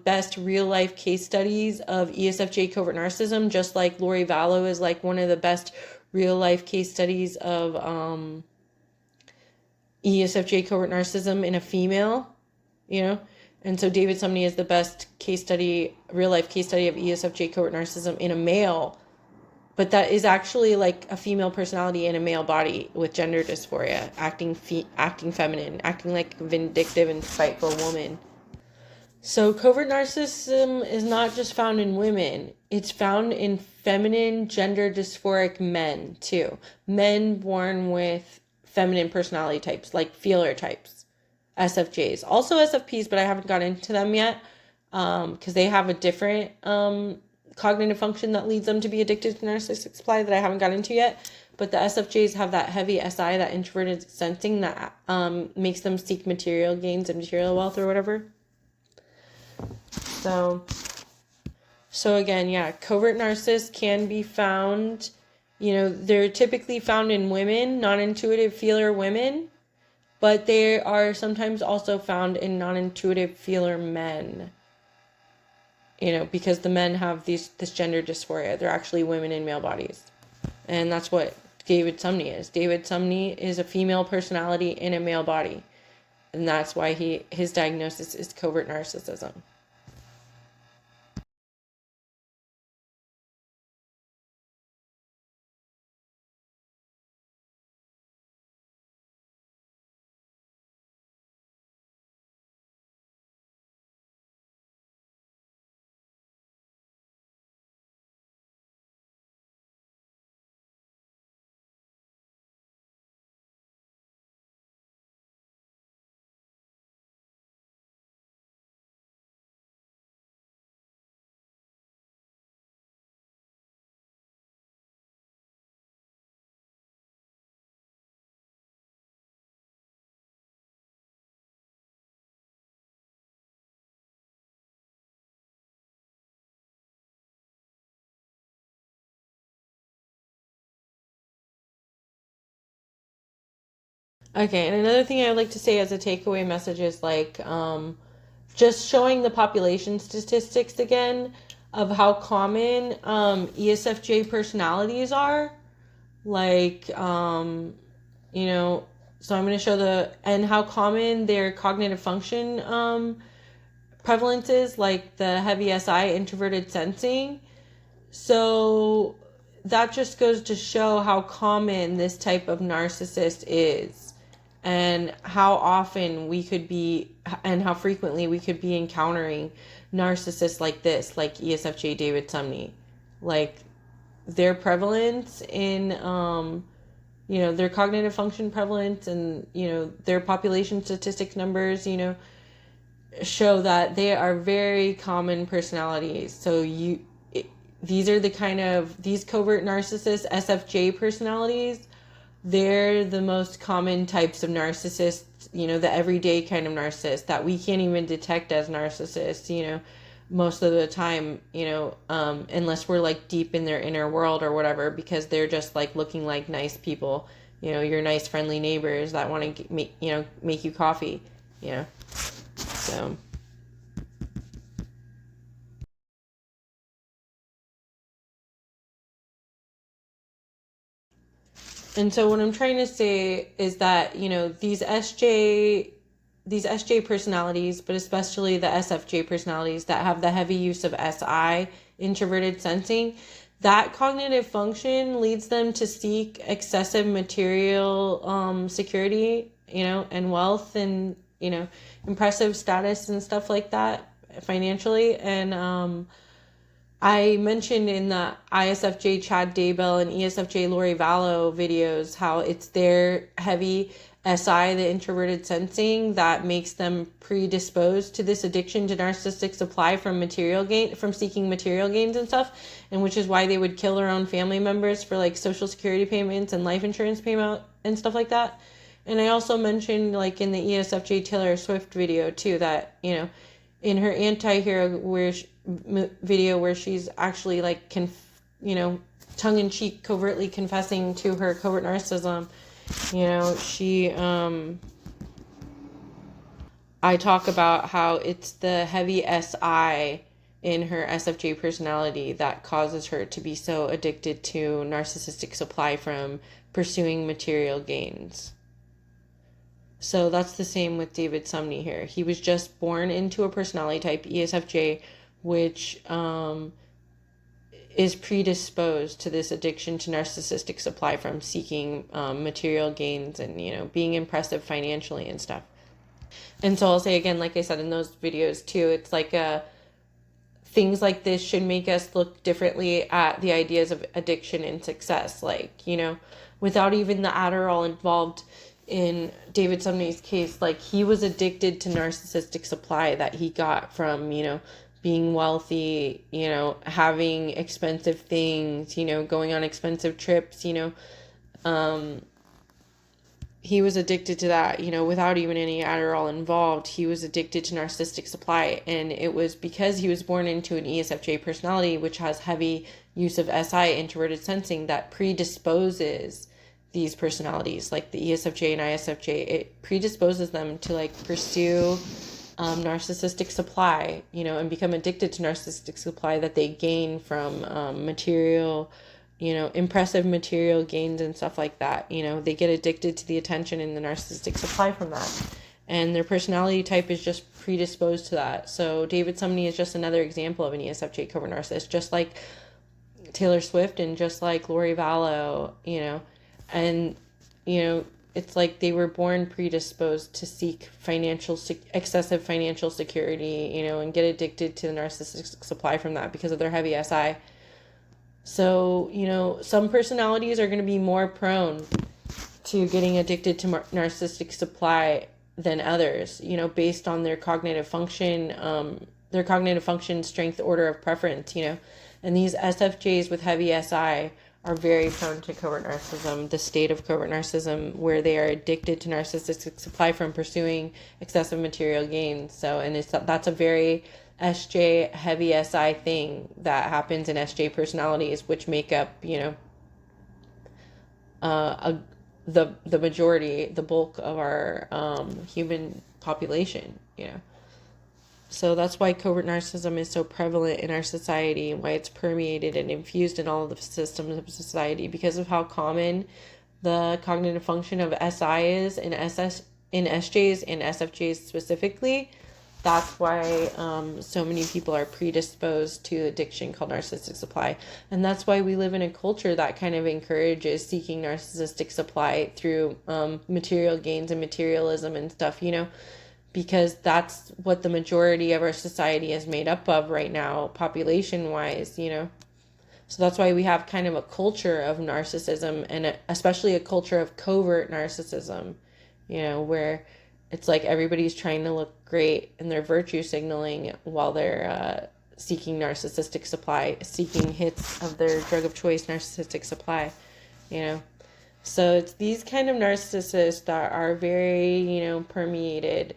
best real-life case studies of ESFJ covert narcissism, just like Lori Vallow is like one of the best real-life case studies of ESFJ covert narcissism in a female, And so David Sumney is the best case study, real-life case study of ESFJ covert narcissism in a male, but that is actually like a female personality in a male body with gender dysphoria, acting feminine, acting like a vindictive and spiteful woman. So covert narcissism is not just found in women. It's found in feminine, gender dysphoric men too. Men born with feminine personality types, like feeler types. SFJs. Also SFPs, but I haven't got into them yet because they have a different cognitive function that leads them to be addicted to narcissistic supply that I haven't got into yet. But the SFJs have that heavy SI, that introverted sensing that makes them seek material gains and material wealth or whatever. So again, yeah, covert narcissists can be found, they're typically found in women, non-intuitive feeler women, but they are sometimes also found in non-intuitive feeler men, because the men have this gender dysphoria. They're actually women in male bodies. And that's what David Sumney is. David Sumney is a female personality in a male body. And that's why his diagnosis is covert narcissism. Okay, and another thing I would like to say as a takeaway message is like just showing the population statistics again of how common ESFJ personalities are. Like, you know, so I'm going to show and how common their cognitive function prevalence is, like the heavy SI, introverted sensing. So that just goes to show how common this type of narcissist is, and how often we could be, and how frequently we could be encountering narcissists like this, like ESFJ David Sumney. Like, their prevalence in, you know, their cognitive function prevalence and, you know, their population statistics numbers, you know, show that they are very common personalities. So these are the kind of, these covert narcissists, SFJ personalities, they're the most common types of narcissists, you know, the everyday kind of narcissist that we can't even detect as narcissists, you know, most of the time, you know, unless we're like deep in their inner world or whatever, because they're just like looking like nice people, you know, your nice friendly neighbors that want to make you coffee, you know, so. And so what I'm trying to say is that, you know, these SJ personalities, but especially the SFJ personalities that have the heavy use of SI, introverted sensing, that cognitive function leads them to seek excessive material security, you know, and wealth and, you know, impressive status and stuff like that financially. And I mentioned in the ISFJ Chad Daybell and ESFJ Lori Vallow videos how it's their heavy SI, the introverted sensing, that makes them predisposed to this addiction to narcissistic supply from seeking material gains and stuff, and which is why they would kill their own family members for like social security payments and life insurance payment and stuff like that. And I also mentioned, like in the ESFJ Taylor Swift video too, that, you know, in her anti-hero video where she's actually like you know, tongue-in-cheek covertly confessing to her covert narcissism, you know, I talk about how it's the heavy SI in her SFJ personality that causes her to be so addicted to narcissistic supply from pursuing material gains. So that's the same with David Sumney here. He was just born into a personality type, ESFJ, which is predisposed to this addiction to narcissistic supply from seeking material gains and, you know, being impressive financially and stuff. And so I'll say again, like I said in those videos too, it's like things like this should make us look differently at the ideas of addiction and success. Like, you know, without even the Adderall involved in David Sumney's case, like he was addicted to narcissistic supply that he got from, you know, being wealthy, you know, having expensive things, you know, going on expensive trips, you know, he was addicted to that, you know, without even any Adderall involved. He was addicted to narcissistic supply, and it was because he was born into an ESFJ personality, which has heavy use of SI, introverted sensing, that predisposes these personalities, like the ESFJ and ISFJ, it predisposes them to like pursue narcissistic supply, you know, and become addicted to narcissistic supply that they gain from material impressive material gains and stuff like that. They get addicted to the attention and the narcissistic supply from that. And their personality type is just predisposed to that. So David Sumney is just another example of an ESFJ covert narcissist, just like Taylor Swift and just like Lori Vallow, and, it's like they were born predisposed to seek excessive financial security, and get addicted to the narcissistic supply from that because of their heavy SI. So, some personalities are going to be more prone to getting addicted to narcissistic supply than others, based on their cognitive function, strength, order of preference, and these SFJs with heavy SI are very prone to covert narcissism, the state of covert narcissism, where they are addicted to narcissistic supply from pursuing excessive material gains. So, and that's a very SJ heavy SI thing that happens in SJ personalities, which make up, the majority, the bulk of our human population, So that's why covert narcissism is so prevalent in our society, and why it's permeated and infused in all of the systems of society, because of how common the cognitive function of SI is in SJs and SFJs specifically. That's why so many people are predisposed to addiction called narcissistic supply. And that's why we live in a culture that kind of encourages seeking narcissistic supply through material gains and materialism and stuff, because that's what the majority of our society is made up of right now, population-wise, So that's why we have kind of a culture of narcissism, and especially a culture of covert narcissism, where it's like everybody's trying to look great and they're virtue signaling while they're seeking narcissistic supply, seeking hits of their drug of choice, narcissistic supply, So it's these kind of narcissists that are very, permeated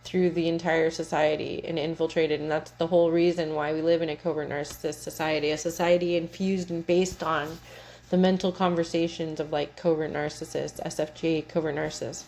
through the entire society and infiltrated. And that's the whole reason why we live in a covert narcissist society, a society infused and based on the mental conversations of like covert narcissists, SFJ covert narcissists.